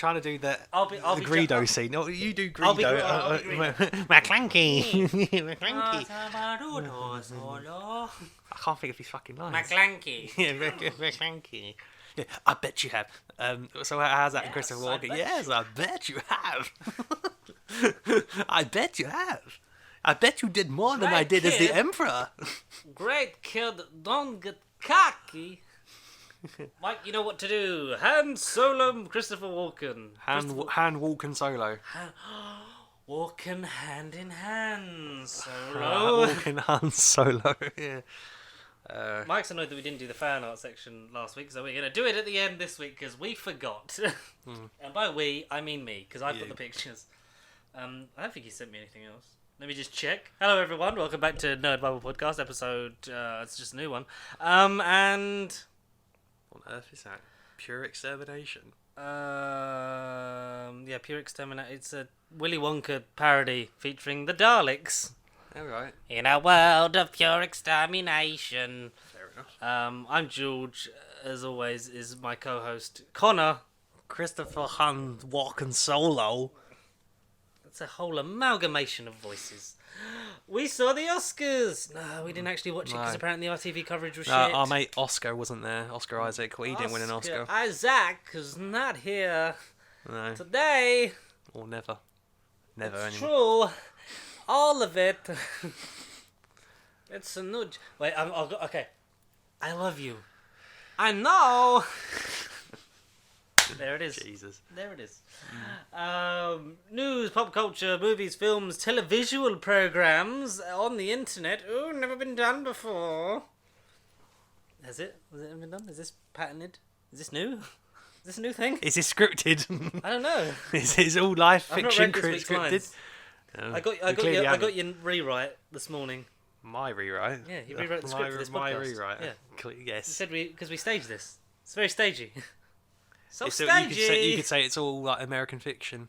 trying to do the I'll be Greedo scene. No, you do I'll be Greedo. Greedo. McClanky. McClanky. I can't think of his fucking lines. McClanky. Yeah, McClanky. Yeah, I bet you have. So how's that, Christopher Walken? Yes, I bet you have. I bet you have. I bet you did more than I did as the Emperor. Great kid, don't get cocky. Mike, you know what to do. Han Solo, Christopher Walken. Hand Walken Solo. Walking hand in hand, Solo. Walken Han Solo. Yeah. Mike's annoyed that we didn't do the fan art section last week, so we're going to do it at the end this week because we forgot. And by we, I mean me, because I put the pictures. I don't think he sent me anything else. Let me just check. Hello, everyone. Welcome back to Nerd Bible Podcast episode. It's just a new one. And what on earth is that? Pure Extermination. Yeah, Pure Extermination. It's a Willy Wonka parody featuring the Daleks. All right. In a world of pure extermination. Fair enough. I'm George. As always, is my co-host Connor. Christopher Han Walken Solo. It's a whole amalgamation of voices. We saw the Oscars. No, we didn't actually watch it because apparently our TV coverage was shit. Our mate Oscar wasn't there. Oscar Isaac. He didn't win an Oscar. Isaac is not here No. today. Or never. Never It's anymore. true. All of it. It's a nudge. Wait, I'll go. Okay. I love you. I know. There it is. Jesus. There it is. News, pop culture, movies, films, televisual programs on the internet. Oh, never been done before. Has it? Has it ever been done? Is this patented? Is this new? Is this a new thing? Is this scripted? I don't know. Is all live I've not fiction read this week's scripted? lines. No, I got your rewrite this morning. My rewrite? Yeah, you rewrote the script for this My podcast. rewrite? Yeah. Yes. You said because we staged this. It's very stagey. So So stagey. you could say it's all like American fiction.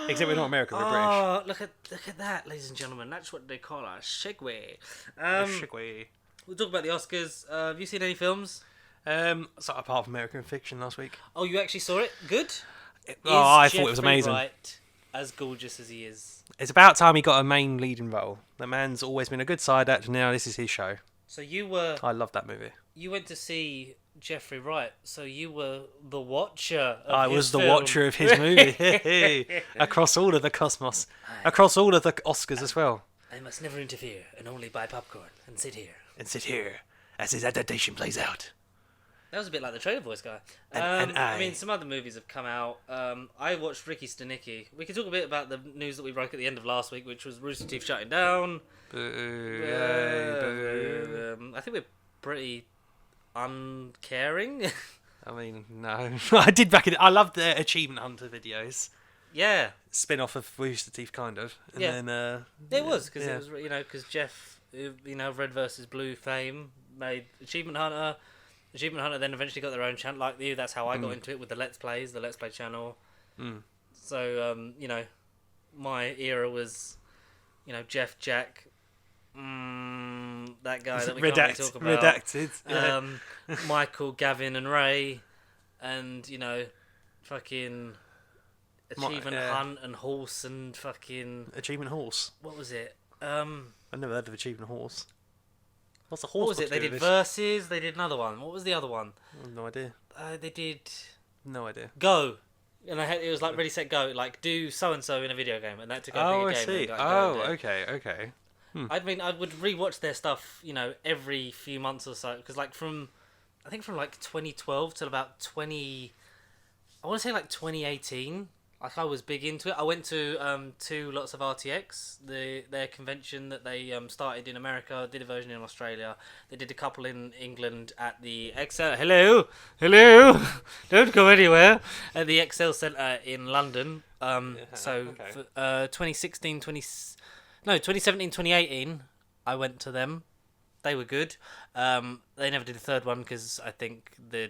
Except we're not American, we're Oh, look at that, ladies and gentlemen. That's what they call a segue. British. We'll talk about the Oscars. Have you seen any films? So apart from American fiction last week. Oh, you actually saw it? Good? I Is thought it was Jeffrey amazing. Wright as gorgeous as he is? It's about time he got a main leading role. The man's always been a good side actor. Now this is his show. So I love that movie. you went to see Jeffrey Wright, so you were the watcher of I his was the film. watcher of his movie. Across all of the cosmos. Across all of the Oscars as well. I must never interfere and only buy popcorn and sit here. And sit here as his adaptation plays out. That was a bit like the trailer voice guy. And I mean, some other movies have come out. I watched Ricky Stanicky. We can talk a bit about the news that we broke at the end of last week, which was Rooster Teeth shutting down. Boo, yay, boo. I think we're pretty uncaring. I mean, no. I did back in. I loved the Achievement Hunter videos. Yeah. Spin-off of Rooster Teeth, kind of. And Yeah. then, It was, because it was, because Jeff, Red vs. Blue fame, made Achievement Hunter. Achievement Hunter then eventually got their own channel, like you. That's how I got into it with the Let's Plays, the Let's Play channel. So, my era was, Jeff, Jack, that guy that we can't really talk about. Redacted. Yeah. Michael, Gavin, and Ray, and fucking Achievement Hunt and Horse and fucking Achievement Horse. what was it? I've never heard of Achievement Horse. What's the horse? What was got it? to They do did with this? Versus. They did another one. What was the other one? I have no idea. They did No idea. Go. And it was like Ready Set Go, like do so and so in a video game, and that took over Oh, your I game. see. And go and do it. Okay. I mean, I would rewatch their stuff, every few months or so, because from 2012 till about 2018. Like I was big into it. I went to two lots of RTX, their convention that they started in America, did a version in Australia. They did a couple in England at the Excel. Hello, don't go anywhere. At the Excel Centre in London. For 2017, 2018, I went to them. They were good. They never did a third one because I think they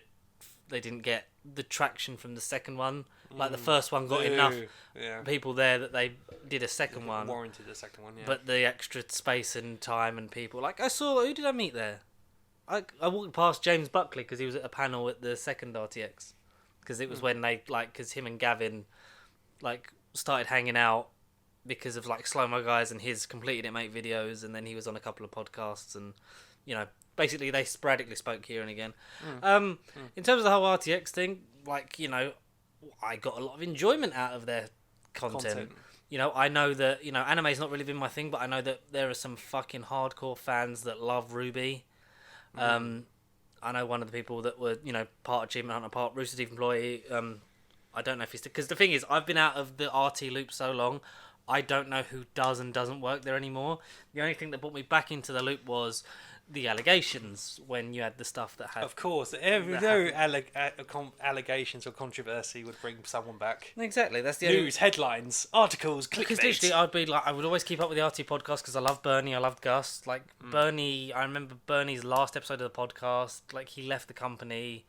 didn't get the traction from the second one. Like the first one got enough people there that they did a second one. Warranted a second one, yeah. But the extra space and time and people. Like I saw, who did I meet there? I walked past James Buckley because he was at a panel at the second RTX. because it was when they because him and Gavin started hanging out because of Slow Mo Guys and his Completed It Mate videos, and then he was on a couple of podcasts, and basically they sporadically spoke here and again. In terms of the whole RTX thing, I got a lot of enjoyment out of their content. I know that anime's not really been my thing, but I know that there are some fucking hardcore fans that love RWBY. I know one of the people that were part Achievement Hunter, part Rooster Teeth employee. I don't know if he's because the thing is, I've been out of the RT loop so long, I don't know who does and doesn't work there anymore. The only thing that brought me back into the loop was the allegations when you had the stuff that had. Of course, allegations or controversy would bring someone back. Exactly, that's the news, headlines, articles, clickbait. Because literally, I would always keep up with the RT podcast because I love Bernie, I loved Gus. Bernie, I remember Bernie's last episode of the podcast. He left the company,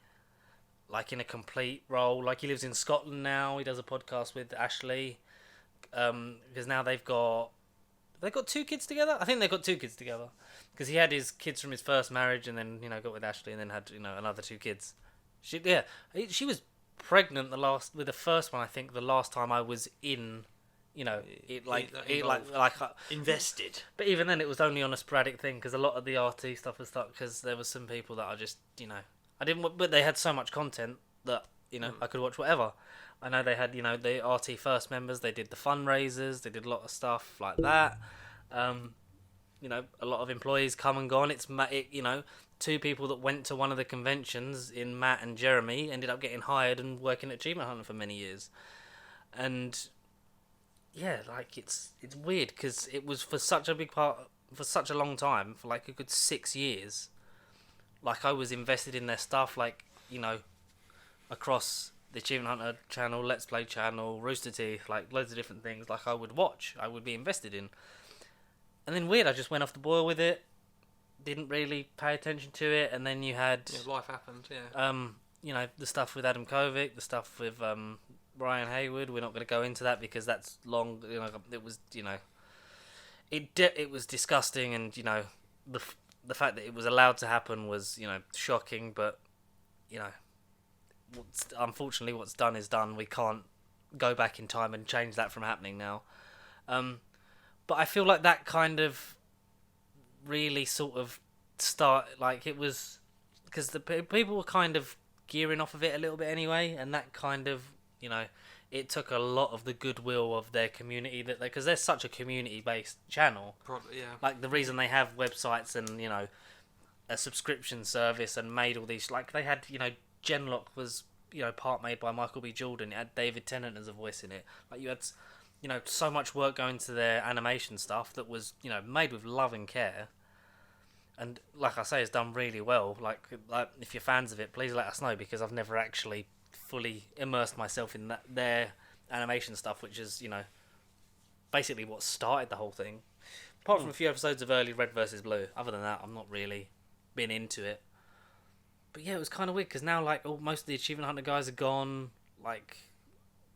in a complete role. He lives in Scotland now. He does a podcast with Ashley, because now they've got 2 kids together. I think they've got 2 kids together. Because he had his kids from his first marriage, and then got with Ashley, and then had another 2 kids. She was pregnant with the first one. I think the last time I was in, invested. But even then, it was only on a sporadic thing because a lot of the RT stuff was stuck because there was some people that I just I didn't. But they had so much content that I could watch whatever. I know they had the RT First members. They did the fundraisers. They did a lot of stuff like that. A lot of employees come and gone. It's 2 people that went to one of the conventions in Matt and Jeremy ended up getting hired and working at Achievement Hunter for many years. And yeah, it's weird because it was for such a big part for such a long time, for a good 6 years. I was invested in their stuff, across the Achievement Hunter channel, Let's Play channel, Rooster Teeth, loads of different things. I would watch, I would be invested in. And then weird, I just went off the boil with it. Didn't really pay attention to it, and then you had life happened. Yeah. The stuff with Adam Kovic, the stuff with Ryan Hayward. We're not going to go into that because that's long. It was it was disgusting, and the fact that it was allowed to happen was shocking. But unfortunately, what's done is done. We can't go back in time and change that from happening now. But I feel like that kind of really sort of it was because the people were kind of gearing off of it a little bit anyway, and that kind of it took a lot of the goodwill of their community because they're such a community-based channel. Probably, yeah. The reason they have websites and a subscription service and made all these they had Genlock was part made by Michael B. Jordan. It had David Tennant as a voice in it. You had so much work going to their animation stuff that was, made with love and care. And like I say, it's done really well. If you're fans of it, please let us know, because I've never actually fully immersed myself in their animation stuff, which is, basically what started the whole thing. Apart from a few episodes of early Red vs. Blue. Other than that, I'm not really been into it. But yeah, it was kind of weird, because now, most of the Achievement Hunter guys are gone.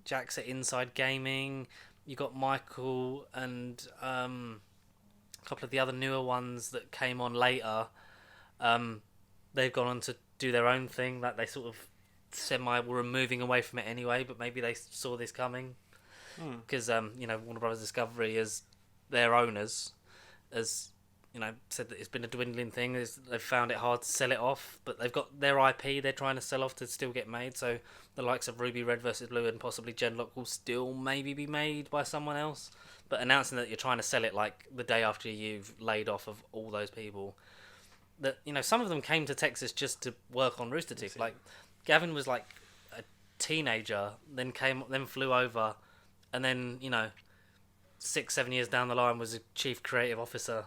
Jack's at Inside Gaming. You got Michael and a couple of the other newer ones that came on later. They've gone on to do their own thing. They sort of were moving away from it anyway, but maybe they saw this coming. Because Warner Brothers Discovery, as their owners, as said that it's been a dwindling thing. They've found it hard to sell it off, but they've got their IP they're trying to sell off to still get made. So the likes of RWBY Red vs. Blue and possibly Genlock will still maybe be made by someone else. But announcing that you're trying to sell it the day after you've laid off of all those people, that some of them came to Texas just to work on Rooster Teeth. Gavin was a teenager, then flew over, and then 6-7 years down the line was a chief creative officer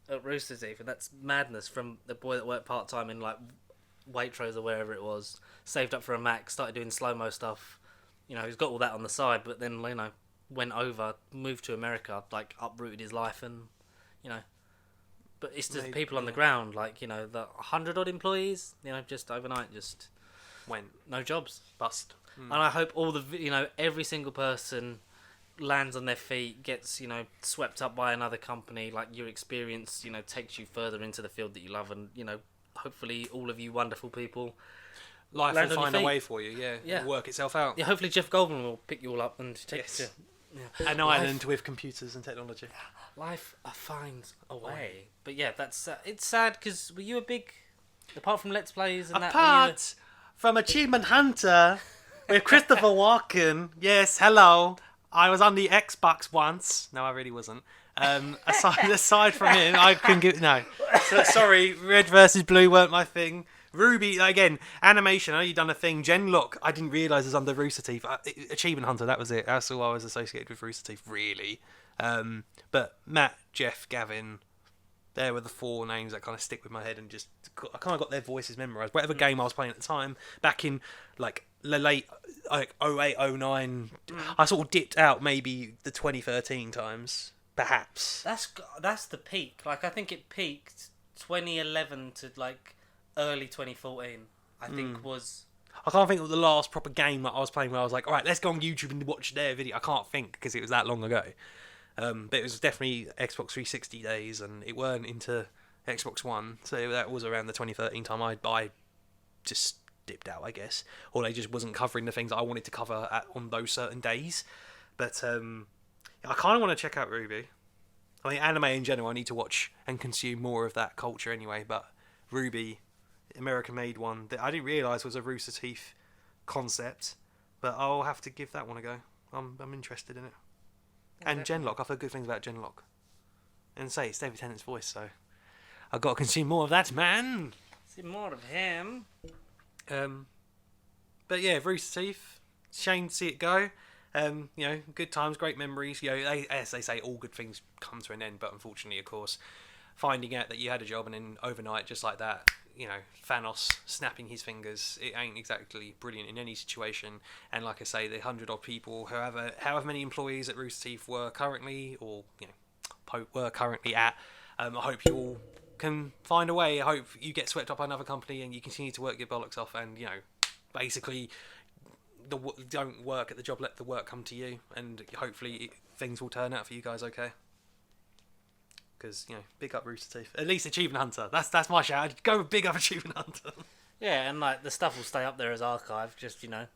at Rooster Teeth, and that's madness from the boy that worked part-time in Waitrose or wherever it was, saved up for a Mac, started doing slow-mo stuff, he's got all that on the side, but then went over, moved to America, uprooted his life, and but it's just people on the ground, the 100 odd employees, just overnight just went, no jobs, bust. And I hope all the every single person lands on their feet, gets swept up by another company. Your experience takes you further into the field that you love, and hopefully all of you wonderful people Life land will on your find a feet. way for you. Yeah, Yeah. it'll work itself out. Yeah, hopefully Jeff Goldblum will pick you all up and take Yes. you to An island with computers and technology. life finds a way. But yeah, that's it's sad because were you a big, apart from Let's Plays and that, were you Apart from Achievement Hunter with Christopher Walken. Yes, hello. I was on the Xbox once. No, I really wasn't. Aside from him, I couldn't give no. So, sorry, red versus blue weren't my thing. Ruby again, animation. I know you've done a thing. Genlock, I didn't realise was under Rooster Teeth. Achievement Hunter, that was it. That's all I was associated with Rooster Teeth, really. But Matt, Jeff, Gavin, there were the four names that kind of stick with my head and just I kind of got their voices memorised. Whatever game I was playing at the time, back in like the late like 08, 09, I sort of dipped out maybe the 2013 times, perhaps. that's the peak. Like I think it peaked 2011 to like early 2014. I think was. I can't think of the last proper game that I was playing where I was like, all right, let's go on YouTube and watch their video. I can't think because it was that long ago. But it was definitely Xbox 360 days, and it weren't into Xbox One. So that was around the 2013 time. I just dipped out, I guess, or they just wasn't covering the things that I wanted to cover on those certain days. But I kind of want to check out Ruby. I mean, anime in general, I need to watch and consume more of that culture anyway. But Ruby, American-made one that I didn't realise was a Rooster Teeth concept, but I'll have to give that one a go. I'm interested in it. And Genlock, I've heard good things about Genlock. And say it's David Tennant's voice, so I've got to consume more of that, man. See more of him. But yeah, Rooster Teeth. Shame to see it go. You know, good times, great memories. You know, as they say, all good things come to an end. But unfortunately, of course, finding out that you had a job and then overnight, just like that, you know, Thanos snapping his fingers, it ain't exactly brilliant in any situation. And like I say, the 100-odd people, however many employees at Rooster Teeth were currently, or you know, were currently at, I hope you all can find a way. I hope you get swept up by another company and you continue to work your bollocks off, and you know, basically, don't work at the job, let the work come to you, and hopefully things will turn out for you guys okay. Because, you know, big up Rooster Teeth. At least Achievement Hunter. That's my shout. I'd go with big up Achievement Hunter. Yeah, and like the stuff will stay up there as archive. Just, you know,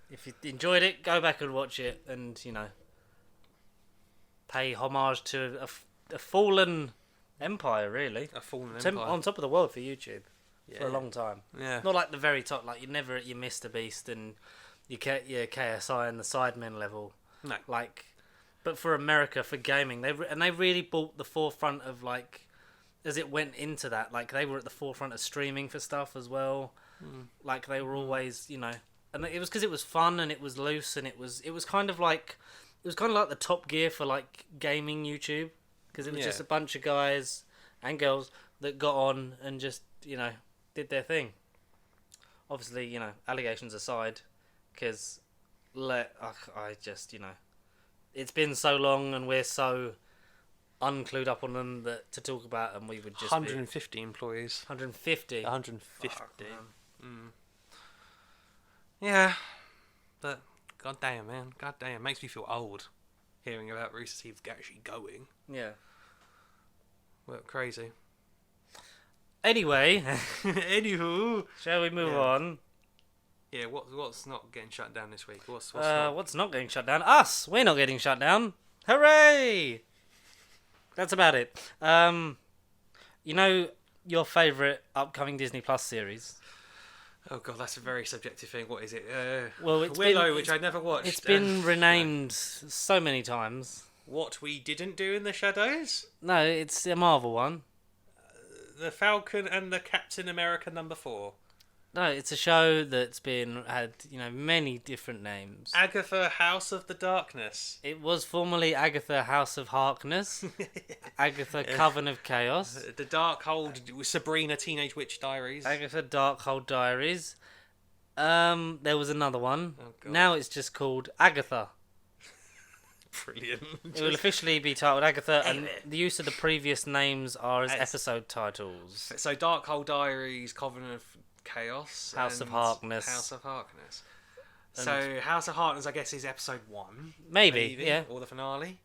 if you enjoyed it, go back and watch it, and you know, pay homage to a fallen empire, really. A fallen empire. On top of the world for YouTube for a Yeah. long time. Yeah. Not like the very top. Like you're never at your Mr. Beast and your KSI and the Sidemen level. No. Like. But for America, for gaming, they really brought the forefront of like, as it went into that, like they were at the forefront of streaming for stuff as well. Like they were always, you know, and it was because it was fun and it was loose and it was kind of like the Top Gear for like gaming YouTube, because it was just a bunch of guys and girls that got on and just, you know, did their thing. Obviously, you know, allegations aside, because I just, you know. It's been so long and we're so unclued up on them that to talk about them we would just 150 employees. 150? 150. Fuck, Yeah. But, goddamn, man. Goddamn. Makes me feel old hearing about Rooster Teeth actually going. Yeah. Well, crazy. Anyway, Anywho. shall we move Yeah. on? Yeah, what's not getting shut down this week? What's not? What's not getting shut down? Us! We're not getting shut down. Hooray! That's about it. You know your favourite upcoming Disney Plus series? Oh god, that's a very subjective thing. What is it? Well, it's Willow, which I never watched. It's been renamed so many times. What We Didn't Do in the Shadows? No, it's a Marvel one. The Falcon and the Captain America #4. No, it's a show that's had, you know, many different names. Agatha House of the Darkness. It was formerly Agatha House of Harkness, Agatha Coven of Chaos, The Darkhold Sabrina Teenage Witch Diaries. Agatha Darkhold Diaries. There was another one. Oh, God. Now it's just called Agatha. Brilliant. It will officially be titled Agatha, and the use of the previous names are as episode titles. So Darkhold Diaries, Coven of Chaos, House of and Harkness. House of Harkness. So House of Harkness, I guess, is episode 1. Maybe, yeah. Or the finale.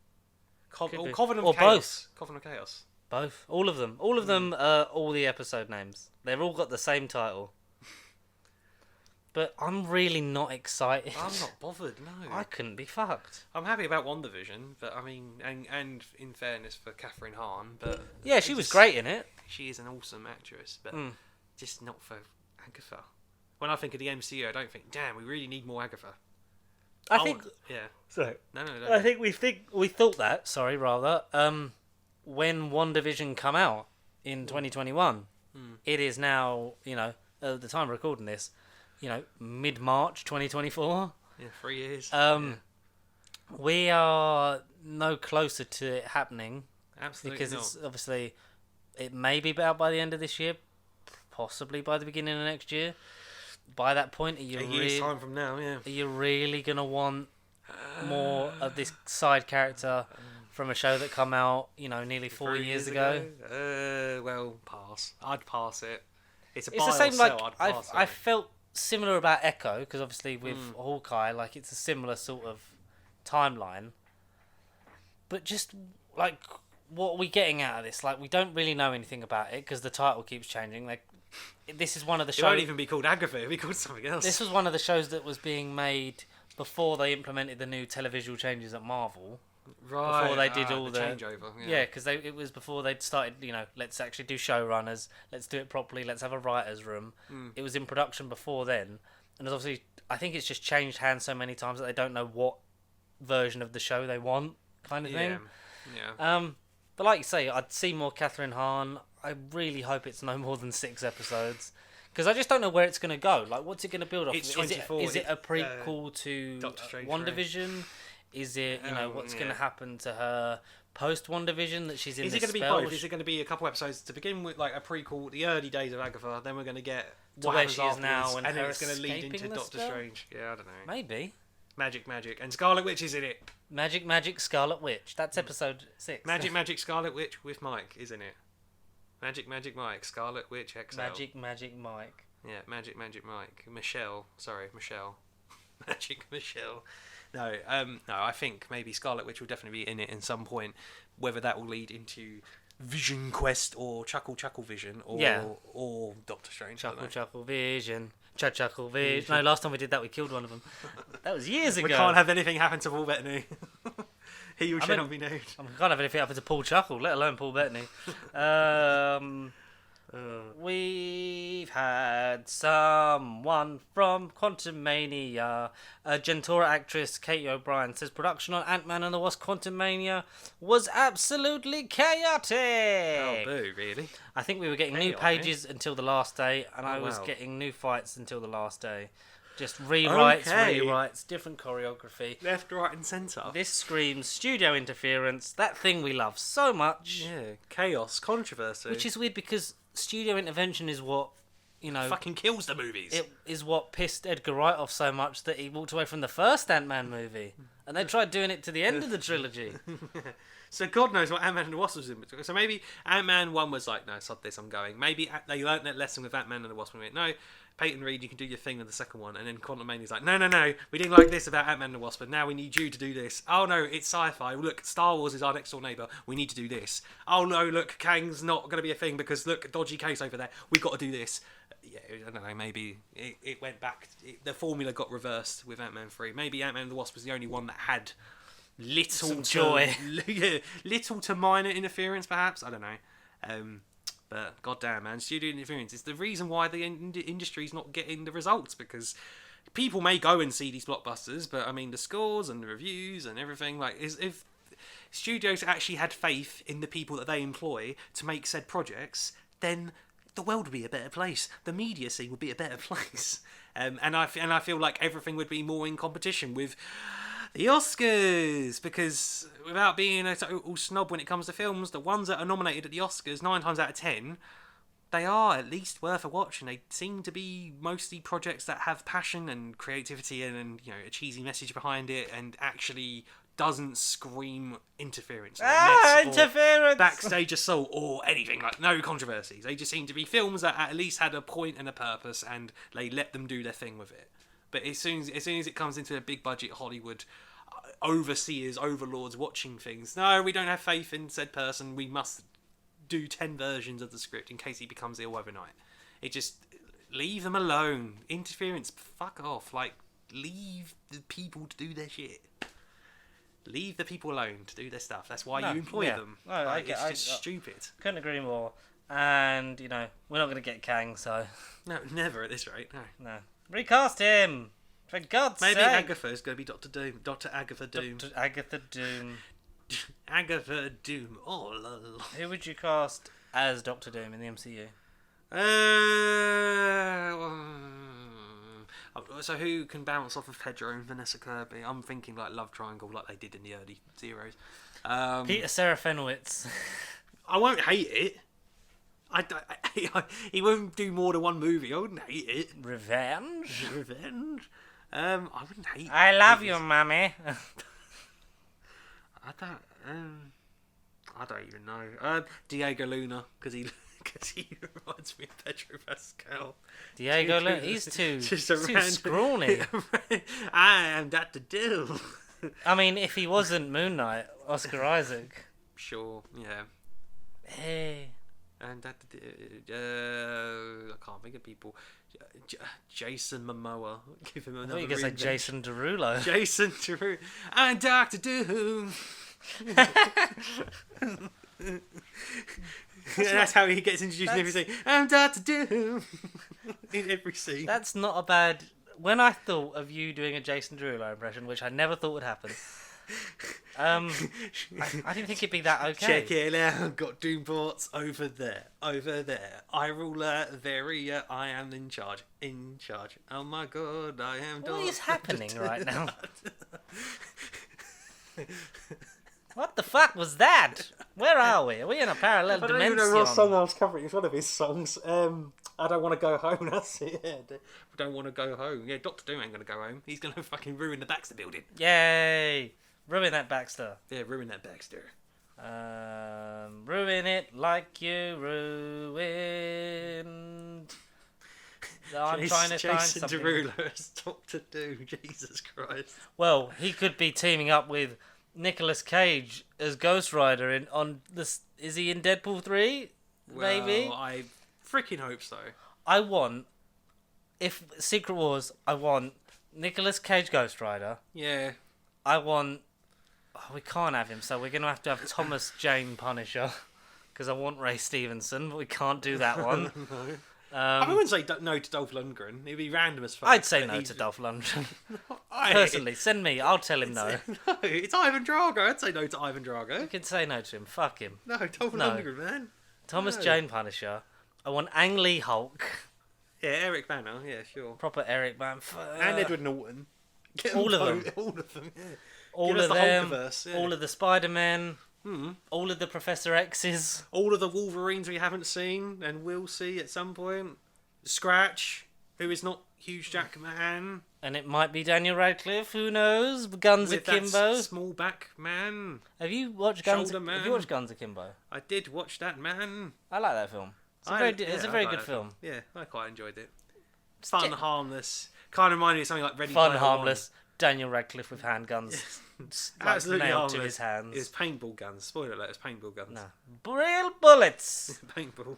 Could be. Coven of Or Chaos. Coven of Chaos. Both. All of them. All of them are all the episode names. They've all got the same title. but I'm really not excited. I'm not bothered. No, I couldn't be fucked. I'm happy about WandaVision, but I mean, and in fairness for Catherine Hahn, but Yeah, she was great in it. She is an awesome actress, but just not for Agatha. When I think of the MCU, I don't think, damn, we really need more Agatha. I think. Yeah. Sorry. No. I think we thought that. Sorry, rather. When WandaVision come out in 2021, it is now, at the time of recording this, mid-March 2024. Yeah, 3 years. We are no closer to it happening. Absolutely because not. it's obviously it may be out by the end of this year, possibly by the beginning of next year. By that point, are you a year's time from now, yeah. Are you really gonna want more of this side character from a show that come out, nearly 4 years ago? Well, pass. I'd pass it. It's the same. Like I'd pass I felt similar about Echo because obviously with Hawkeye, like it's a similar sort of timeline. But just like, what are we getting out of this? Like, we don't really know anything about it because the title keeps changing. Like, this is one of the shows. It won't even be called Agatha. It'll be called something else. This was one of the shows that was being made before they implemented the new televisual changes at Marvel. Right. Before they did all the changeover. Yeah, because it was before they'd started. Let's actually do showrunners. Let's do it properly. Let's have a writers' room. It was in production before then, and obviously, I think it's just changed hands so many times that they don't know what version of the show they want, kind of thing. Yeah. But like you say, I'd see more Catherine Hahn. I really hope it's no more than 6 episodes. Because I just don't know where it's going to go. Like, what's it going to build off? It's 24. Is it a prequel to Strange WandaVision? Is it, what's going to happen to her post WandaVision that she's in? Is it going to be both? Is it going to be a couple episodes to begin with, like a prequel, the early days of Agatha? Then we're going to get what where happens she is now, and then her it's going to lead into Doctor spell? Strange. Yeah, I don't know. Maybe. Magic, and Scarlet Witch is in it. Magic, Scarlet Witch. That's episode 6. Magic, Scarlet Witch with Mike, isn't it? Magic, Mike, Scarlet Witch XL. Magic, Mike. Yeah, Magic, Mike. Michelle. Magic Michelle. No, I think maybe Scarlet Witch will definitely be in it at some point. Whether that will lead into Vision Quest or Chuckle Vision or Doctor Strange. Chuckle Vision. Chuckle Vision. No, last time we did that, we killed one of them. That was years ago. We can't have anything happen to Paul Bettany. He who shall not be named. I can't have anything happen to Paul Chuckle, let alone Paul Bettany. We've had someone from Quantum Mania. Gentora actress Katie O'Brien says production on Ant-Man and the Wasp Quantum Mania was absolutely chaotic. Oh, boo, really? I think we were getting new pages until the last day, and I was getting new fights until the last day. Just rewrites, different choreography. Left, right and centre. This screams studio interference, that thing we love so much. Yeah, chaos, controversy. Which is weird because studio intervention is what, fucking kills the movies. It is what pissed Edgar Wright off so much that he walked away from the first Ant-Man movie. And they tried doing it to the end of the trilogy. So God knows what Ant-Man and the Wasp was in between. So maybe Ant-Man 1 was like, no, sod this, I'm going. Maybe they learnt that lesson with Ant-Man and the Wasp. No, Peyton Reed, you can do your thing with the second one. And then Quantum Mania's like, no, we didn't like this about Ant-Man and the Wasp, but now we need you to do this. Oh no, it's sci-fi. Look, Star Wars is our next door neighbour. We need to do this. Oh no, look, Kang's not going to be a thing because look, dodgy case over there. We've got to do this. Yeah, I don't know, maybe it went back. The formula got reversed with Ant-Man 3. Maybe Ant-Man and the Wasp was the only one that had little to minor interference, perhaps. I don't know. But goddamn, man, studio interference is the reason why the industry's not getting the results, because people may go and see these blockbusters, but I mean the scores and the reviews and everything, like, if studios actually had faith in the people that they employ to make said projects, then the world would be a better place. The media scene would be a better place. And I feel like everything would be more in competition with the Oscars, because without being a total snob when it comes to films, the ones that are nominated at the Oscars, 9 times out of 10, they are at least worth a watch, and they seem to be mostly projects that have passion and creativity and a cheesy message behind it, and actually doesn't scream interference. Interference! Backstage assault or anything, like no controversies. They just seem to be films that at least had a point and a purpose, and they let them do their thing with it. But as soon as it comes into a big budget Hollywood overseers, overlords watching things, no, we don't have faith in said person. We must do 10 versions of the script in case he becomes ill overnight. It just Leave them alone. Interference. Fuck off. Like, leave the people to do their shit. Leave the people alone to do their stuff. That's why you employ them. No, like, it's just stupid. Couldn't agree more. And, we're not going to get Kang, so... No, never at this rate, no. No. Recast him! For God's sake! Maybe Agatha's going to be Dr. Doom. Dr. Agatha Doom. Dr. Agatha Doom. Agatha Doom all along. Who would you cast as Dr. Doom in the MCU? So who can bounce off of Pedro and Vanessa Kirby? I'm thinking like Love Triangle, like they did in the early zeros. Peter Serafinowicz. I won't hate it. He won't do more than one movie. I wouldn't hate it. Revenge. I wouldn't hate. I love you, mummy. I don't even know. Diego Luna, because he reminds me of Pedro Pascal. Diego Luna, he's too scrawny. I am Dr. Doom. I mean, if he wasn't Moon Knight, Oscar Isaac. Sure, yeah. Hey. And I can't think of people. Jason Momoa. Give him another. I thought you were going to say Jason Derulo. Jason Derulo. I'm Dr. Doom. That's how he gets introduced in everything. I'm Dr. Doom. In every scene. That's not a bad... When I thought of you doing a Jason Derulo impression, which I never thought would happen, I didn't think it'd be that okay. Check it out. Got Doom ports over there. I rule very. I am in charge. Oh my god, I am. What is happening right now? What the fuck was that? Where are we? Are we in a parallel dimension? I don't even know what song I was covering. It's one of his songs. I don't want to go home. That's it. Yeah, don't want to go home. Yeah, Doctor Doom ain't going to go home. He's going to fucking ruin the Baxter building. Yay! Ruin that Baxter. Yeah, ruin that Baxter. Ruin it like you ruined. I'm trying to find something. Jason Derulo as Doctor Doom. Jesus Christ. Well, he could be teaming up with Nicolas Cage as Ghost Rider is he in Deadpool 3? Maybe? Well, I freaking hope so. If Secret Wars, I want Nicolas Cage Ghost Rider. Yeah. I want... Oh, we can't have him, so we're going to have Thomas Jane Punisher. Because I want Ray Stevenson, but we can't do that one. No. I wouldn't say no to Dolph Lundgren. It'd be random as fuck. I'd say no to Dolph Lundgren. Personally, send me. I'll tell him no. No, it's Ivan Drago. I'd say no to Ivan Drago. You can say no to him. Fuck him. No, Dolph Lundgren, man. Thomas Jane Punisher. I want Ang Lee Hulk. Yeah, Eric Bana. Yeah, sure. Proper Eric Bana. And Edward Norton. All of them. All of them. Yeah. All of them. All of the Spider-Men. All of the Professor X's. All of the Wolverines we haven't seen and will see at some point. Scratch, who is not Hugh Jackman. And it might be Daniel Radcliffe, who knows? Guns Akimbo. Small back man. Have you watched Guns Akimbo? I did watch that, man. I like that film. It's a very good film. Yeah, I quite enjoyed it. Fun, harmless. Kind of reminded me of something like Ready Fun, Player harmless. Daniel Radcliffe with handguns. Absolutely nailed harmless. To his hands. It's paintball guns. Spoiler alert, it's paintball guns. No. Real bullets! Paintball.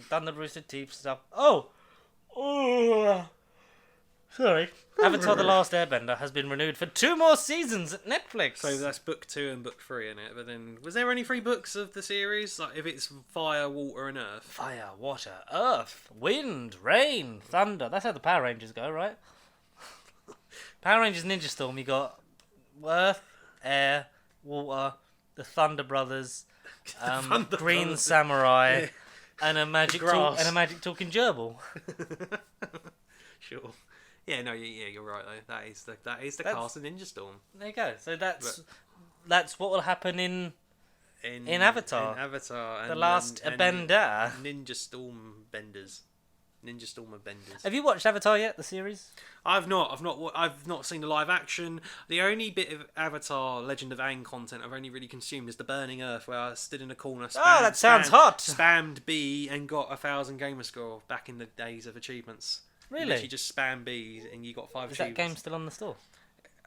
Thunder Rooster Teeth stuff. Oh! Sorry. Avatar The Last Airbender has been renewed for 2 more seasons at Netflix. So that's book 2 and book 3 in it. But then, was there only 3 books of the series? Like, if it's fire, water, and earth. Fire, water, earth, wind, rain, thunder. That's how the Power Rangers go, right? Power Rangers Ninja Storm, you got earth, air, water, the Thunder Brothers, Green Brothers. Samurai, and a magic talking gerbil. Sure. Yeah, no, yeah, you're right though. That is the cast of Ninja Storm. There you go. So that's what will happen in Avatar. In Avatar, The Last Bender. Ninja Storm Benders. Ninja Stormer Benders. Have you watched Avatar yet? The series? I've not seen the live action. The only bit of Avatar Legend of Aang content I've only really consumed is the Burning Earth, where I stood in a corner. That sounds hot. Spammed B and got 1,000 gamer score back in the days of achievements. Really? You just spam B and you got 5 Is achievements. that game still on the store?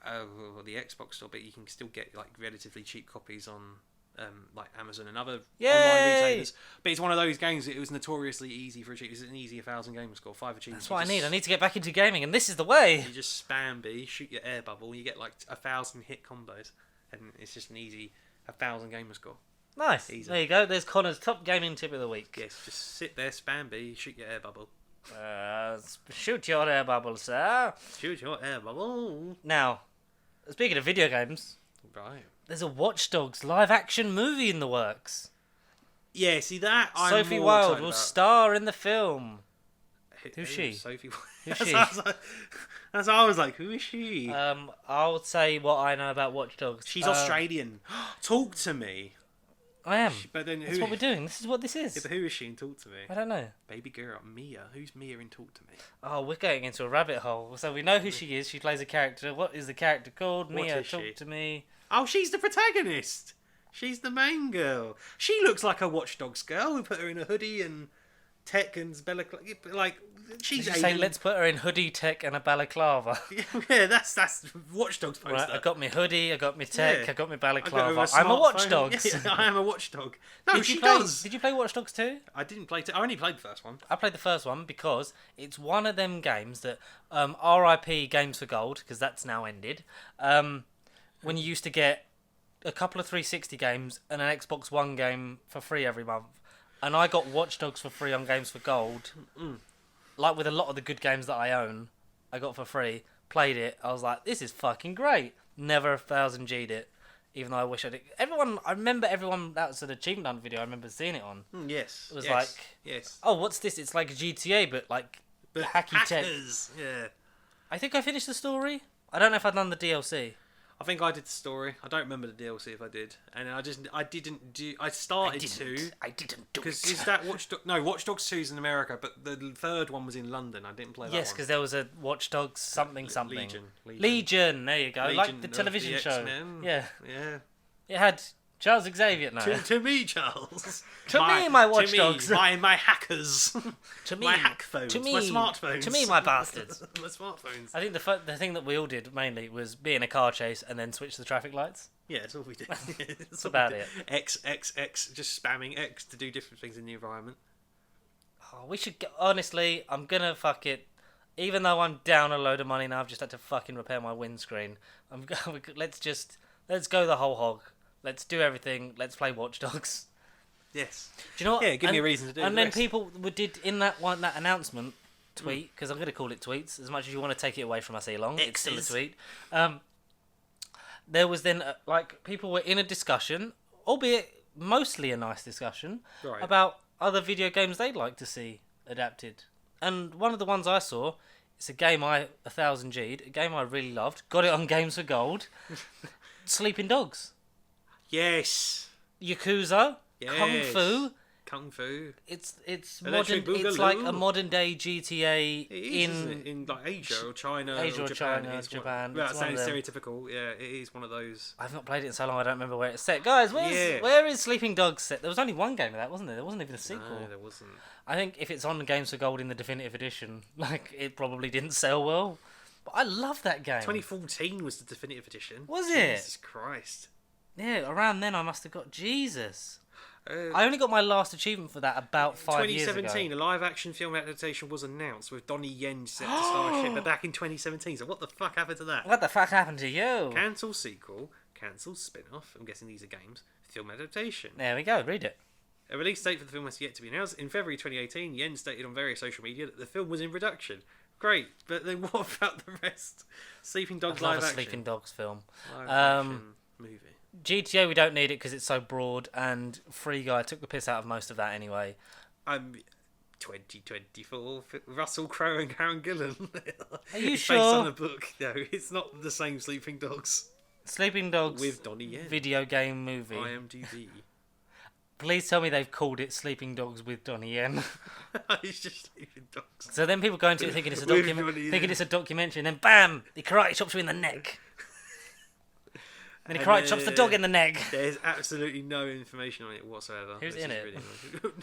Well, the Xbox store, but you can still get like relatively cheap copies on like Amazon and other Yay! online retailers. But it's one of those games that it was notoriously easy for achievement. It's an easy 1,000 gamer score, 5 achievements. That's what I need. I need to get back into gaming, and this is the way. You just spam B, shoot your air bubble, you get like 1,000 hit combos, and it's just an easy 1,000 gamer score. Nice. Easy. There you go. There's Connor's top gaming tip of the week. Yes, just sit there, spam B, shoot your air bubble. Shoot your air bubble, sir. Shoot your air bubble. Now, speaking of video games, Right. there's a Watch Dogs live-action movie in the works. Yeah, see that I'm Sophie more Wilde excited will about. star in the film. Who's Who? she? Sophie Wilde. Who's That's she? what I was like, who is she? I'll say what I know about Watch Dogs. She's Australian. Talk to me. I am. But then That's who? what we're doing. This is what this is. Yeah, but who is she in Talk to Me? I don't know. Baby girl, Mia. Who's Mia in Talk to Me? Oh, we're going into a rabbit hole. So we know who she is. She plays a character. What is the character called? What Mia, is talk she? to me. Oh, she's the protagonist. She's the main girl. She looks like a Watch Dogs girl. We put her in a hoodie and tech and like she's. Did you say let's put her in hoodie, tech, and a balaclava? Yeah, that's Watch Dogs poster. Right, I got my hoodie, I got my tech, Yeah. I got my I got her balaclava. a I'm a Watch smartphone. Dogs. Yeah, I am a Watchdog. No, Did she you play, does. Did you play Watch Dogs 2? I didn't play. I only played the first one. I played the first one because it's one of them games that RIP Games for Gold, because that's now ended. When you used to get a couple of 360 games and an Xbox One game for free every month, and I got Watch Dogs for free on Games for Gold. Like with a lot of the good games that I own, I got for free. Played it. I was like, this is fucking great. Never 1,000 G'd it, even though I wish I did. I remember everyone that was an achievement hunt video. I remember seeing it on. Yes. It was yes, like, yes. oh, what's this? It's like a GTA, but like But hacky tech. hackers. Yeah. I think I finished the story. I don't know if I'd done the DLC. I think I did the story. I don't remember the DLC if I did, and I didn't do. I started to. I didn't do Because it. is that Watch Dogs? No, Watch Dogs 2's in America, but the third one was in London. I didn't play that Yes, one. because there was a Watch Dogs something. Legion. There you go. Legion Like the of television the show. X-Men. Yeah. Yeah. It had Charles Xavier. No. To me, Charles. To me, my Watch to Dogs. Me, my hackers. To me, my hack phones. to me, my smartphones. To me, my bastards. my smartphones. I think the thing that we all did mainly was be in a car chase and then switch the traffic lights. Yeah, that's all we did. That's about it. X, just spamming X to do different things in the environment. Oh, we should honestly. I'm gonna fuck it. Even though I'm down a load of money now, I've just had to fucking repair my windscreen. Let's go the whole hog. Let's do everything. Let's play Watch Dogs. Yes. Do you know what? Yeah, give me a reason to do it. And then people did in that announcement tweet, because I'm going to call it tweets as much as you want to take it away from us, Elon. It's still a tweet. There was then like people were in a discussion, albeit mostly a nice discussion, Right. about other video games they'd like to see adapted. And one of the ones I saw, it's a game 1,000 G'd, a game I really loved. Got it on Games for Gold. Sleeping Dogs. Yes. Yakuza. Yes. Kung Fu. It's Electric modern. It's like a Boogaloo. modern day GTA It is, isn't it? in. in like Asia or China Asia or or Japan. China, It's Japan. Well, It's that one of sounds them. stereotypical. Yeah, it is one of those. I've not played it in so long. I don't remember where it's set. Guys, where is Sleeping Dogs set? There was only one game of that, wasn't there? There wasn't even a sequel. No, there wasn't. I think if it's on Games for Gold in the definitive edition, like it probably didn't sell well. But I love that game. 2014 was the definitive edition. Was it? Jesus Christ. Yeah, around then I must have got Jesus. Uh, I only got my last achievement for that about 5 years ago. 2017, a live-action film adaptation was announced with Donnie Yen set to star a ship, but back in 2017. So what the fuck happened to that? What the fuck happened to you? Cancel sequel, cancel spin-off. I'm guessing these are games. Film adaptation. There we go. Read it. A release date for the film has yet to be announced. In February 2018, Yen stated on various social media that the film was in production. Great, but then what about the rest? Sleeping Dogs I love live a action. Sleeping Dogs film. Live action movie. GTA, we don't need it because it's so broad, and Free Guy took the piss out of most of that anyway. 2024, Russell Crowe and Karen Gillan. Are you It's sure? based on a book. No, it's not the same Sleeping Dogs. Sleeping Dogs With Donnie Yen. video game movie. IMDb. Please tell me they've called it Sleeping Dogs with Donnie Yen. It's just Sleeping Dogs. So then people go into it thinking it's a With documentary, Donnie thinking Yen. it's a documentary, and then bam, he karate chops you in the neck. And he And karate chops the dog in the neck. There's absolutely no information on it whatsoever. Who's which in is it?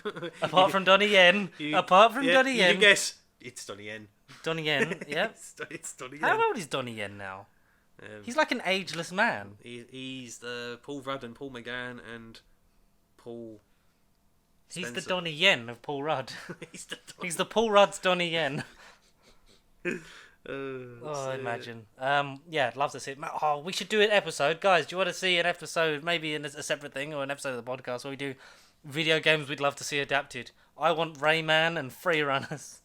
really Apart from Donnie Yen. Apart from Donnie You Yen. can guess. It's Donnie Yen. Donnie Yen, yeah. It's Donnie Yen. How old is Donnie Yen now? He's like an ageless man. He's Paul Rudd and Paul McGann and Paul. He's Spencer. the Donnie Yen of Paul Rudd. He's He's the Paul Rudd's Donnie Yen. I imagine. Yeah, I'd love to see it. Oh, we should do an episode, guys. Do you want to see an episode, maybe in a separate thing, or an episode of the podcast where we do video games we'd love to see adapted? I want Rayman and Free Runners.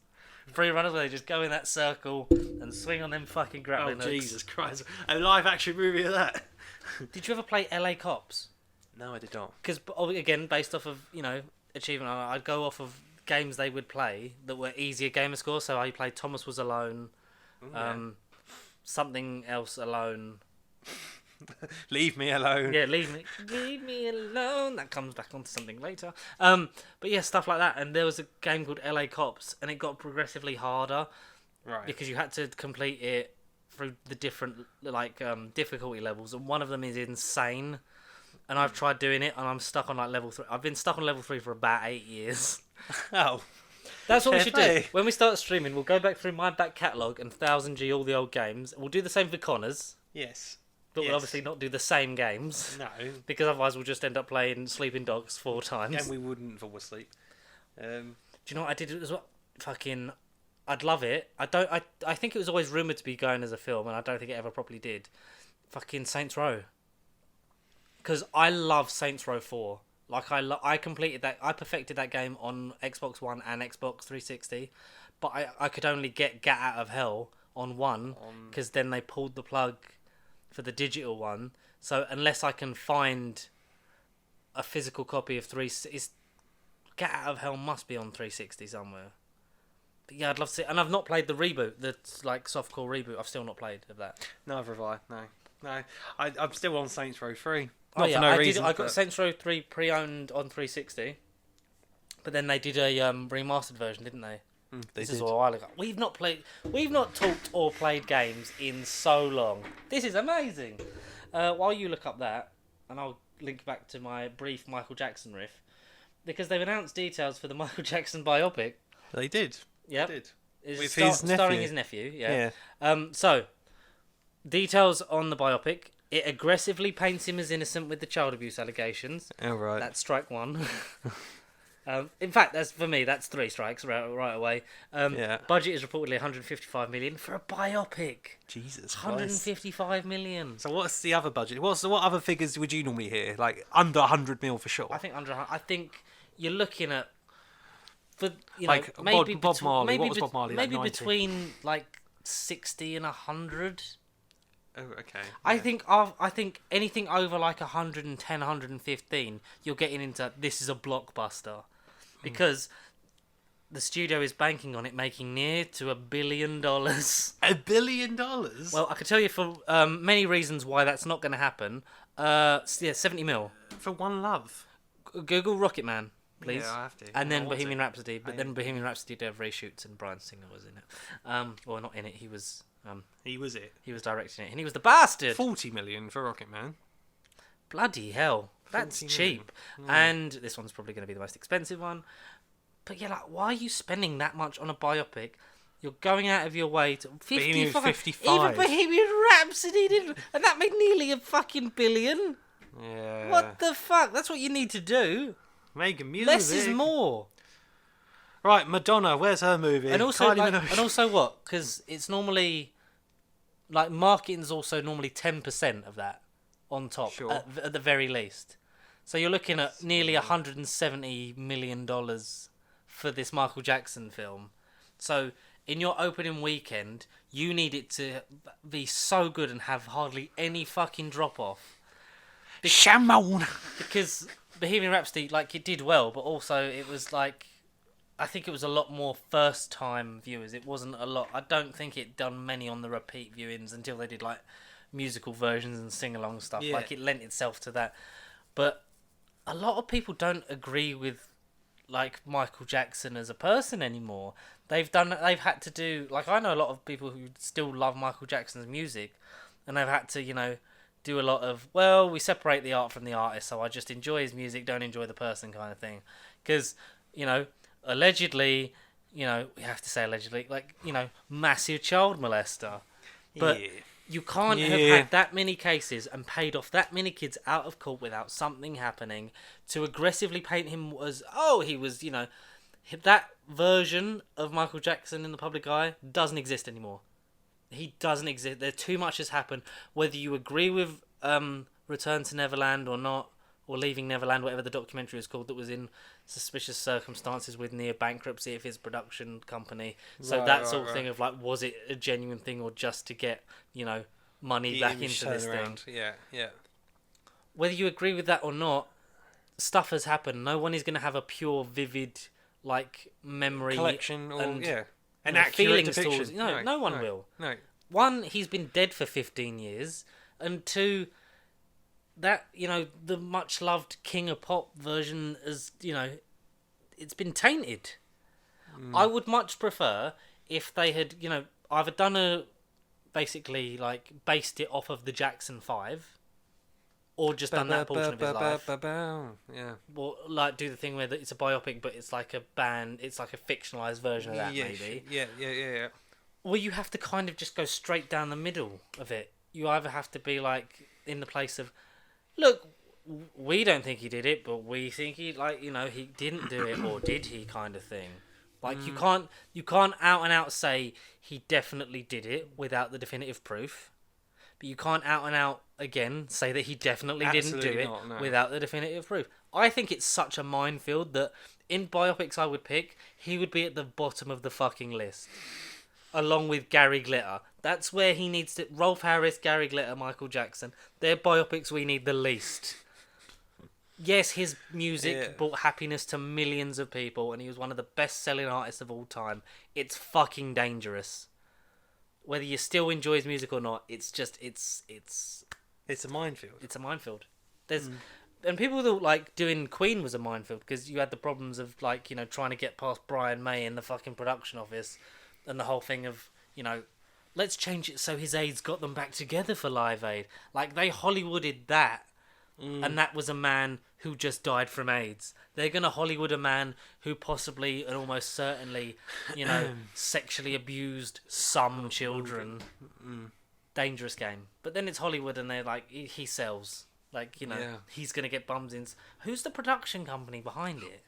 Free Runners where they just go in that circle and swing on them fucking grappling hooks. Jesus Christ! A live action movie of that. Did you ever play LA Cops? No, I did not. Because again, based off of achievement, I'd go off of games they would play that were easier gamer scores. So I played Thomas Was Alone. Something else alone. Leave me alone. Yeah, leave me alone. That comes back onto something later. But yeah, stuff like that. And there was a game called LA Cops, and it got progressively harder, Right. because you had to complete it through the different difficulty levels, and one of them is insane. And I've tried doing it, and I'm stuck on level 3. I've been stuck on level 3 for about 8 years. Oh. That's what we should do. Fair. When we start streaming, we'll go back through my back catalogue and 1000G all the old games. We'll do the same for Connors, Yes. but we'll obviously not do the same games. No. Because otherwise we'll just end up playing Sleeping Dogs 4 times. And we wouldn't fall asleep. Do you know what I did as well? I'd love it. I think it was always rumoured to be going as a film, and I don't think it ever properly did. Fucking Saints Row. Because I love Saints Row 4. I completed that. I perfected that game on Xbox One and Xbox 360, but I could only get Out of Hell on one, because then they pulled the plug for the digital one. So unless I can find a physical copy of Get Out of Hell must be on 360 somewhere. But yeah, I'd love to see it. And I've not played the reboot, the softcore reboot. I've still not played of that. Neither have I. No. I'm still on Saints Row 3. Not for no reason. I got but... Saints Row 3 pre-owned on 360, but then they did a remastered version, didn't they? This is a while ago. We've not talked or played games in so long. This is amazing. While you look up that, and I'll link back to my brief Michael Jackson riff, because they've announced details for the Michael Jackson biopic. They did. Yep. They did. With his nephew. Starring his nephew, yeah. So, details on the biopic. It aggressively paints him as innocent with the child abuse allegations. Oh, right. That's strike 1. In fact, that's 3 strikes right away. Budget is reportedly 155 million for a biopic. Jesus Christ. 155 million. So what's the other budget? What other figures would you normally hear? Like under 100 mil for sure. I think you're looking at like maybe Bob Marley. What was Bob Marley? Maybe like 90? Between 60 and 100. Oh, okay. I think anything over 110, 115, you're getting into this is a blockbuster, because the studio is banking on it making near to $1 billion. $1 billion? Well, I can tell you for many reasons why that's not going to happen. 70 mil for One Love. Google Rocket Man, please. Yeah, I have to. And then Bohemian Rhapsody, but then Bohemian Rhapsody did have reshoots and Bryan Singer was in it. Well, not in it. He was. He was it. He was directing it, and he was the bastard. 40 million for Rocket Man. Bloody hell, that's cheap. And this one's probably going to be the most expensive one. But yeah, why are you spending that much on a biopic? You're going out of your way to 55. Even Bohemian Rhapsody didn't, and that made nearly $1 fucking billion. Yeah. What the fuck? That's what you need to do. Make music. Less is more. Right, Madonna. Where's her movie? And also, what? Because it's normally marketing's also normally 10% of that on top, sure. at the very least. So you're looking at nearly $170 million for this Michael Jackson film. So in your opening weekend, you need it to be so good and have hardly any fucking drop off. Shamon. Because Bohemian Rhapsody, it did well, but also it was I think it was a lot more first time viewers. It wasn't a lot. I don't think it done many on the repeat viewings until they did musical versions and sing along stuff. Yeah. It lent itself to that. But a lot of people don't agree with Michael Jackson as a person anymore. They've had to do I know a lot of people who still love Michael Jackson's music, and they've had to do a lot of we separate the art from the artist, so I just enjoy his music, don't enjoy the person kind of thing. Because allegedly, we have to say allegedly, massive child molester. But You can't have had that many cases and paid off that many kids out of court without something happening to aggressively paint him as, he was, that version of Michael Jackson in the public eye doesn't exist anymore. He doesn't exist. There too much has happened. Whether you agree with Return to Neverland or not, or Leaving Neverland, whatever the documentary was called, that was in suspicious circumstances with near bankruptcy of his production company. So that sort of thing of like, was it a genuine thing or just to get, money back into this thing? Yeah. Whether you agree with that or not, stuff has happened. No one is going to have a pure, vivid, memory collection or an accurate feelings depiction. towards. No one will. No. One, he's been dead for 15 years, and two, that the much loved King of Pop version is it's been tainted. I would much prefer if they had either done basically based it off of the Jackson 5, or just done that portion of his life. Yeah. Or do the thing where it's a biopic, but it's like a band, it's like a fictionalized version of that maybe. Yeah. Or you have to kind of just go straight down the middle of it. You either have to be in the place of, look, we don't think he did it, but we think he he didn't do it, or did he, kind of thing. You can't out and out say he definitely did it without the definitive proof, but you can't out and out again say that he definitely didn't do it without the definitive proof. I think it's such a minefield that in biopics I would pick, he would be at the bottom of the fucking list, along with Gary Glitter. That's where he needs to. Rolf Harris, Gary Glitter, Michael Jackson. They're biopics we need the least. Yes, his music brought happiness to millions of people, and he was one of the best-selling artists of all time. It's fucking dangerous. Whether you still enjoy his music or not, it's a minefield. It's a minefield. There's and people that doing Queen was a minefield because you had the problems of trying to get past Brian May in the fucking production office, and the whole thing of let's change it so his aides got them back together for Live Aid. They Hollywooded that. And that was a man who just died from AIDS. They're going to Hollywood a man who possibly and almost certainly, sexually abused some children. Dangerous game. But then it's Hollywood and they're he sells. He's going to get bums in. Who's the production company behind it?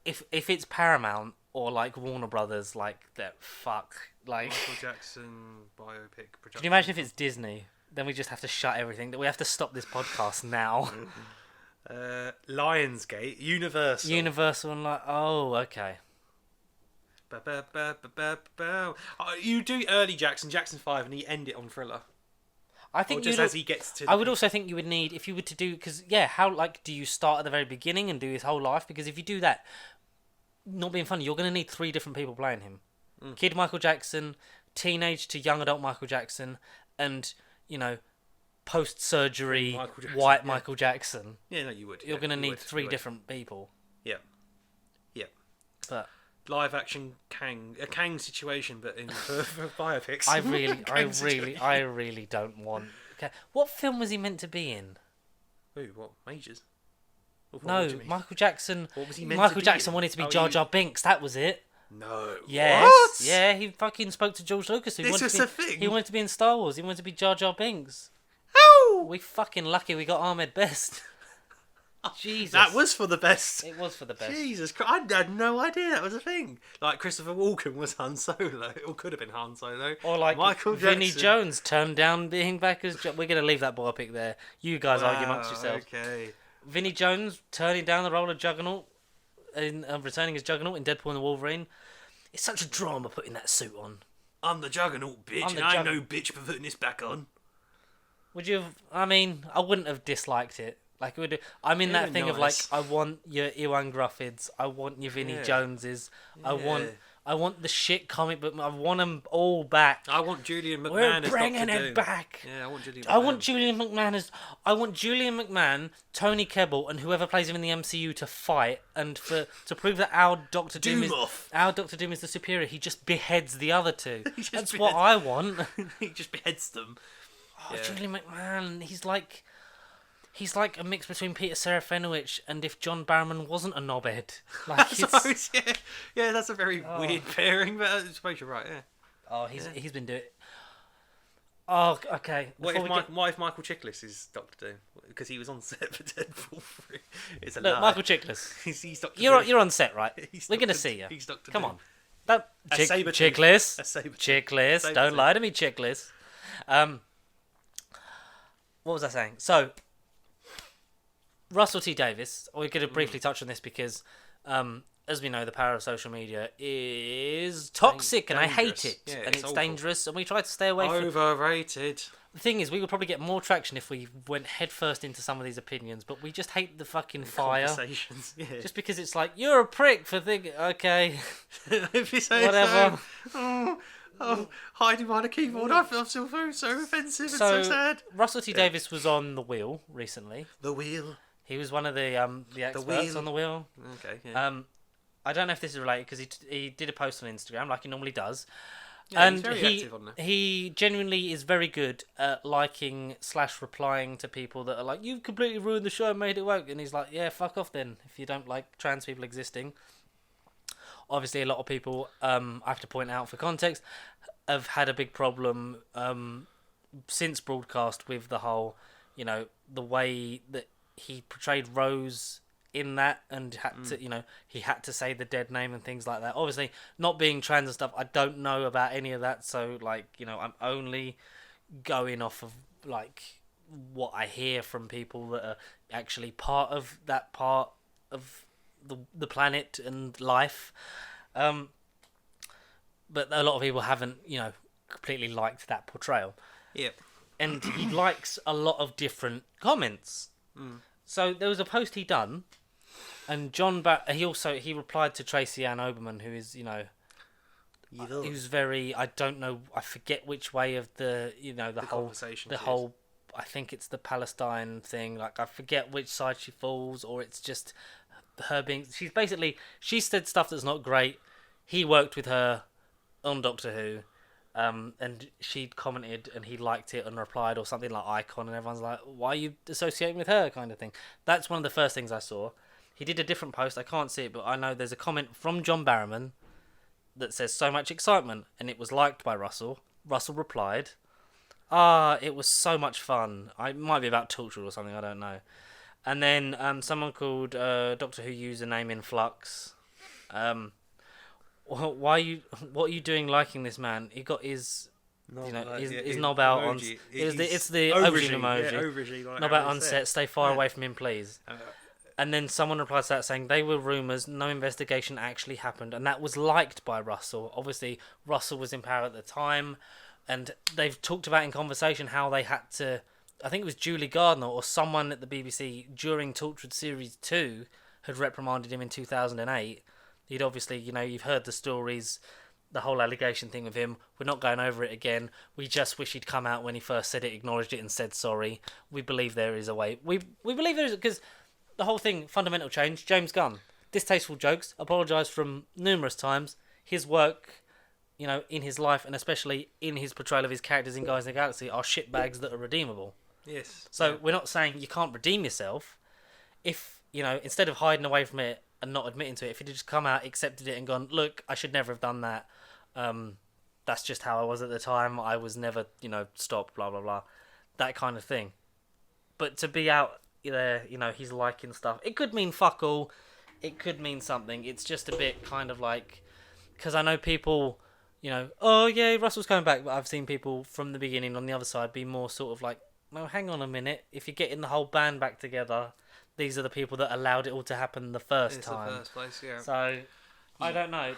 If it's Paramount or Warner Brothers, that fuck. Michael Jackson biopic production. Can you imagine if it's Disney? Then we just have to shut everything. We have to stop this podcast now. Lionsgate, Universal. Universal and okay. You do early Jackson 5, and you end it on Thriller. I think just as he gets to. I would also think you would need, if you were to do, because how do you start at the very beginning and do his whole life? Because if you do that, not being funny, you're going to need 3 different people playing him. Kid Michael Jackson, teenage to young adult Michael Jackson, and post-surgery white Michael Jackson. Yeah, no, you would. You're going to need 3 different people. Yeah. But live action a Kang situation, but for biopics. I really don't want. Okay. What film was he meant to be in? Ooh, what? Majors? No, Michael Jackson. What was he meant Michael to be Jackson in? wanted to be Jar Jar Binks. That was it. No. Yes. What? Yeah, he fucking spoke to George Lucas. This was a thing? He wanted to be in Star Wars. He wanted to be Jar Jar Binks. How? We fucking lucky we got Ahmed Best. Jesus. That was for the best. It was for the best. Jesus Christ, I had no idea that was a thing. Christopher Walken was Han Solo, or could have been Han Solo. Or Michael Vinnie Jackson. Jones turned down being back as... We're going to leave that biopic there. You guys argue amongst yourselves. Okay. Vinnie Jones turning down the role of Juggernaut, returning as Juggernaut in Deadpool and the Wolverine. It's such a drama putting that suit on. I'm the Juggernaut, bitch, I'm no bitch for putting this back on. Would you have... I mean, I wouldn't have disliked it. I'm in that thing nice. of I want your Ewan Gruffids, I want your Vinnie Joneses, I want the shit comic book. I want them all back. I want Julian McMahon We're as bringing Dr. it Doom. back. Yeah, I want Julian McMahon. I want Julian McMahon, Tony Kebbell, and whoever plays him in the MCU to fight, and to prove that our Doctor Doom is the superior. He just beheads the other two. That's what I want. He just beheads them. Oh, Julian McMahon, he's like a mix between Peter Serafinowicz and if John Barrowman wasn't a knobhead. That's a very weird pairing, but I suppose you're right. Yeah. Oh, he's been doing. Oh, okay. What if Michael Chiklis is Doctor Doom? Because he was on set for Deadpool 3. It's a Look, lie. Michael Chiklis. He's Doctor You're Doom. you're on set, right? He's We're Doctor- gonna see you. He's Doctor Come Doom. on. Don't A saber-tooth. Chiklis. A saber-tooth. Chiklis. Saber-tooth. Don't lie to me, Chiklis. What was I saying? So, Russell T Davies. We're going to briefly touch on this because, as we know, the power of social media is toxic, and I hate Dangerous. it, Yeah, and it's it's awful. dangerous, and we try to stay away from. Overrated. The thing is, we would probably get more traction if we went headfirst into some of these opinions, but we just hate the fucking fire. Conversations. Yeah. Just because it's like, you're a prick for thinking, okay, If you say whatever. so. Hiding behind a keyboard. I feel so offensive and so sad. Russell T Davies was on The Wheel recently. The wheel. He was one of the experts Wheel. on The Wheel. Okay. Yeah. I don't know if this is related because he did a post on Instagram like he normally does. Yeah, And he's very active on there. he genuinely is very good at liking / replying to people that are like, you've completely ruined the show and made it work. And he's like, yeah, fuck off then if you don't like trans people existing. Obviously, a lot of people, I have to point out for context, have had a big problem since broadcast with the whole, the way that he portrayed Rose in that, and had to, he had to say the dead name and things like that. Obviously, not being trans and stuff, I don't know about any of that. So, I'm only going off of what I hear from people that are actually part of that part of the planet and life. But a lot of people haven't, completely liked that portrayal. Yeah. And he likes a lot of different comments. So there was a post he done, and he replied to Tracy Ann Oberman, who is, who's very, I don't know, I forget which way of the whole, I think it's the Palestine thing. Like, I forget which side she falls, or it's just her being. She said stuff that's not great. He worked with her on Doctor Who, and she commented, and he liked it and replied, or something like icon, and everyone's like, "Why are you associating with her?" kind of thing. That's one of the first things I saw. He did a different post. I can't see it, but I know there's a comment from John Barrowman that says so much excitement, and it was liked by Russell. Russell replied, it was so much fun. It might be about Torture or something, I don't know. And then someone called Doctor Who username in Flux. What are you doing liking this man? He got his his knob out on. It's the aubergine emoji. Yeah, aubergine, like knob out on set. Stay far away from him, please. And then someone replied to that saying they were rumours, no investigation actually happened, and that was liked by Russell. Obviously, Russell was in power at the time, and they've talked about in conversation how they had to. I think it was Julie Gardner or someone at the BBC during Tortured Series 2 had reprimanded him in 2008. He'd obviously, you've heard the stories, the whole allegation thing with him. We're not going over it again. We just wish he'd come out when he first said it, acknowledged it, and said sorry. We believe there is a way. We believe there is, because the whole thing, fundamental change, James Gunn. Distasteful jokes, apologised from numerous times. His work, in his life, and especially in his portrayal of his characters in Guardians of the Galaxy, are shitbags that are redeemable. Yes. So we're not saying you can't redeem yourself. If, instead of hiding away from it and not admitting to it, if he'd just come out, accepted it and gone, look, I should never have done that. That's just how I was at the time. I was never, stopped, blah, blah, blah. That kind of thing. But to be out there, he's liking stuff. It could mean fuck all. It could mean something. It's just a bit kind of like... Because I know people, oh yeah, Russell's coming back. But I've seen people from the beginning on the other side be more sort of like, no, hang on a minute. If you're getting the whole band back together, these are the people that allowed it all to happen the first time. The first place, yeah. So, I don't know.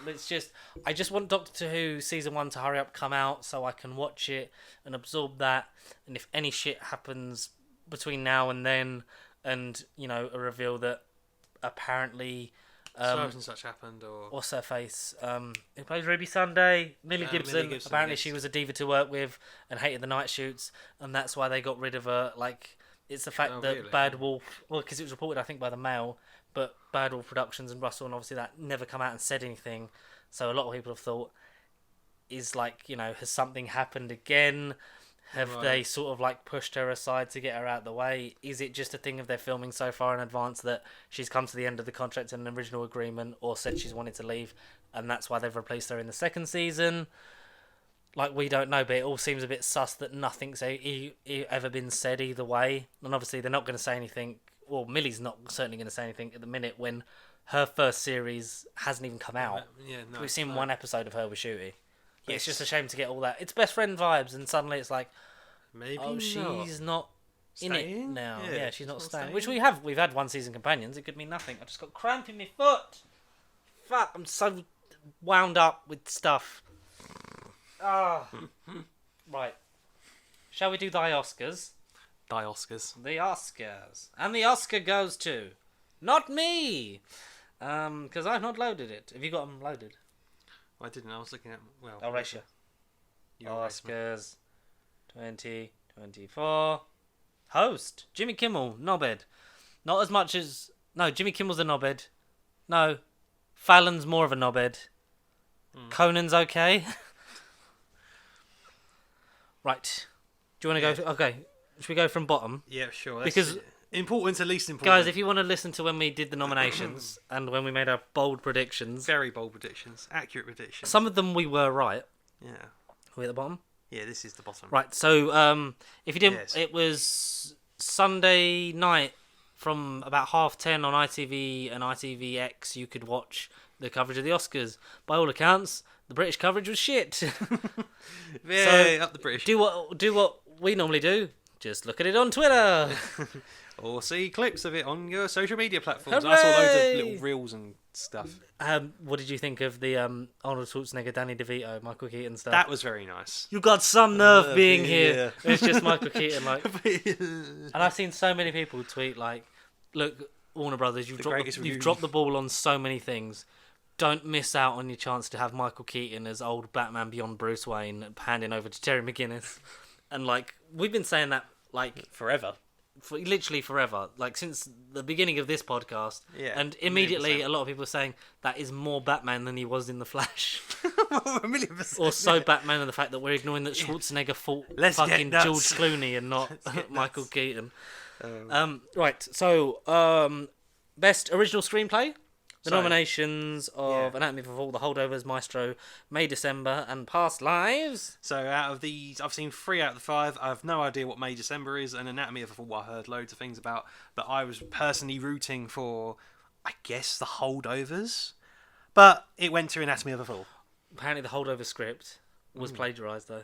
I just want Doctor Who Season 1 to hurry up, come out, so I can watch it and absorb that. And if any shit happens between now and then, and, a reveal that apparently... such and such happened, or... What's her face? Who plays Ruby Sunday? Millie Gibson. Millie Gibson. Apparently Yes. she was a diva to work with and hated the night shoots, and that's why they got rid of her. It's the fact that really? Bad Wolf... Well, because it was reported, I think, by the Mail, but Bad Wolf Productions and Russell, and obviously that never come out and said anything. So a lot of people have thought, has something happened again? Have they sort of pushed her aside to get her out of the way? Is it just a thing of they're filming so far in advance that she's come to the end of the contract and an original agreement, or said she's wanted to leave, and that's why they've replaced her in the second season? like we don't know, but it all seems a bit sus that nothing's ever been said either way. And obviously they're not going to say anything. Well, Millie's not certainly going to say anything at the minute when her first series hasn't even come out. Yeah, no. We've seen one episode of her with Shooty. Yes. It's just a shame to get all that. It's best friend vibes, and suddenly it's like, Maybe she's not in it staying? now. Yeah, Yeah, she's not staying. staying. Which we've had one season companions. It could mean nothing. I just got cramp in my foot. Fuck, I'm so wound up with stuff. Ah. Right. Shall we do the Oscars? Die Oscars. The Oscars. And the Oscar goes to... Not me! Because I've not loaded it. Have you got them loaded? I didn't. I was looking at... Well, I'll race you. You'll race me. Oscars 2024. Host Jimmy Kimmel, knobhead. Not as much as... No, Jimmy Kimmel's a knobhead. No. Fallon's more of a knobhead. Conan's okay. Right. Do you want to go... Okay. Should we go from bottom? Yeah, sure. Because... Important to least important. Guys, if you want to listen to when we did the nominations and when we made our bold predictions... Very bold predictions. Accurate predictions. Some of them we were right. Yeah. Are we at the bottom? Yeah, this is the bottom. Right, so if you didn't... Yes. It was Sunday night from about 10:30 on ITV and ITVX. You could watch the coverage of the Oscars. By all accounts, the British coverage was shit. Yeah, up the British. Do what we normally do. Just look at it on Twitter. Or see clips of it on your social media platforms. I saw loads of little reels and stuff. What did you think of the Arnold Schwarzenegger, Danny DeVito, Michael Keaton stuff? That was very nice. You got some nerve being yeah. here. It's just Michael Keaton, like. And I've seen so many people tweet like, "Look, Warner Brothers, you've dropped the ball on so many things. Don't miss out on your chance to have Michael Keaton as old Batman beyond Bruce Wayne, handing over to Terry McGinnis." And like we've been saying that like Forever. For literally forever, like since the beginning of this podcast. Yeah, and immediately a lot of people are saying that is more Batman than he was in The Flash. 1,000,000%. Or so Batman and the fact that we're ignoring that Schwarzenegger fought Let's get fucking nuts. George Clooney and not Michael nuts. Keaton. Right, so best original screenplay. The nominations of Anatomy of a Fall, The Holdovers, Maestro, May December, and Past Lives. So out of these, I've seen 3 out of the 5. I have no idea what May December is, and Anatomy of a Fall I heard loads of things about, but I was personally rooting for, I guess, The Holdovers, but it went to Anatomy of a Fall. Apparently the Holdover script was plagiarised, though.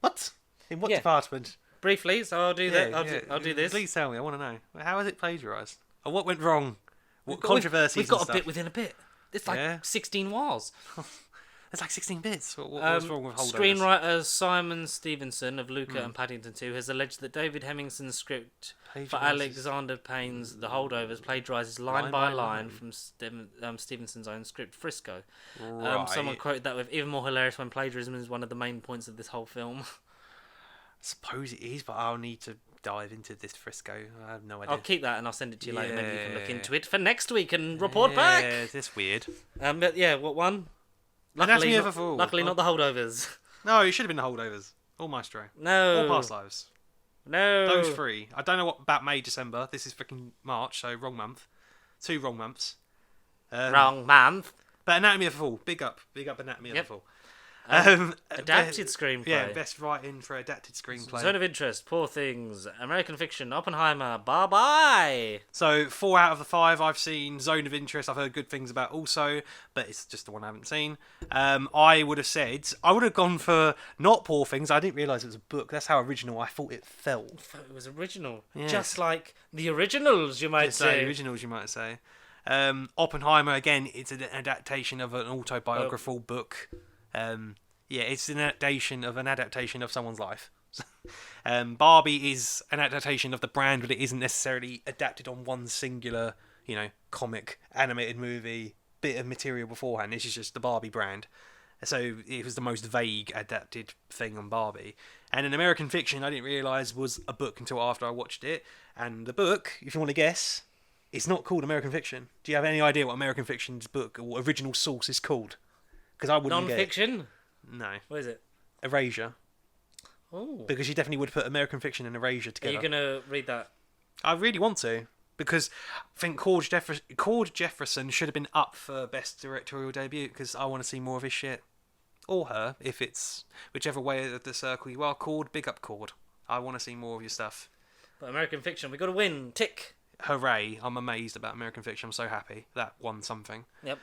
What? In what Yeah. department? Briefly, so I'll do that. I'll do this. Please tell me, I want to know. How is it plagiarised? Or what went wrong? What We've got- controversies We've got and a bit within a bit. It's like 16 wars. There's like 16 bits. What's wrong with Holdovers? Screenwriter Simon Stevenson of Luca and Paddington 2 has alleged that David Hemmingson's script for Plagiarises. Alexander Payne's The Holdovers plagiarises line by line from Stevenson's own script Frisco. Right. Someone quoted that with even more hilarious when plagiarism is one of the main points of this whole film. I suppose it is, but I'll need to dive into this Frisco. I have no idea. I'll keep that and I'll send it to you later. Maybe you can look Yeah. into it for next week and report back. Yeah, that's weird. But yeah, what one? Anatomy of not, a Fall. Luckily, not the Holdovers. No, it should have been the Holdovers. Or Maestro. No. Or Past Lives. No. Those 3. I don't know what about May, December. This is freaking March, so wrong month. 2 wrong months. Wrong month. But Anatomy of a Fall. Big up Anatomy of a Yep. Fall. Adapted screenplay. Yeah, best writing for adapted screenplay. Zone of Interest, Poor Things, American Fiction, Oppenheimer, Bye Bye. So 4 out of the 5 I've seen. Zone of Interest I've heard good things about also, but it's just the one I haven't seen. I would have gone for not Poor Things. I didn't realise it was a book. That's how original I thought it felt. It was original. Yes. Just like the originals, you might It's say. the originals, you might say. Oppenheimer, again, it's an adaptation of an autobiographical book. It's an adaptation of someone's life. Barbie is an adaptation of the brand, but it isn't necessarily adapted on one singular, comic, animated movie, bit of material beforehand. This is just the Barbie brand. So it was the most vague adapted thing on Barbie. And in American Fiction, I didn't realise was a book until after I watched it. And the book, if you want to guess, it's not called American Fiction. Do you have any idea what American Fiction's book or original source is called? Because I wouldn't get it. Non-fiction? No. What is it? Erasure. Oh. Because you definitely would put American Fiction and Erasure Are together. you going to read that? I really want to. Because I think Cord Jefferson should have been up for Best Directorial Debut because I want to see more of his shit. or her, if it's whichever way of the circle you are. Cord, big up Cord. I want to see more of your stuff. But American Fiction, we got to win. Tick. Hooray! I'm amazed about American Fiction. I'm so happy that won something. Yep.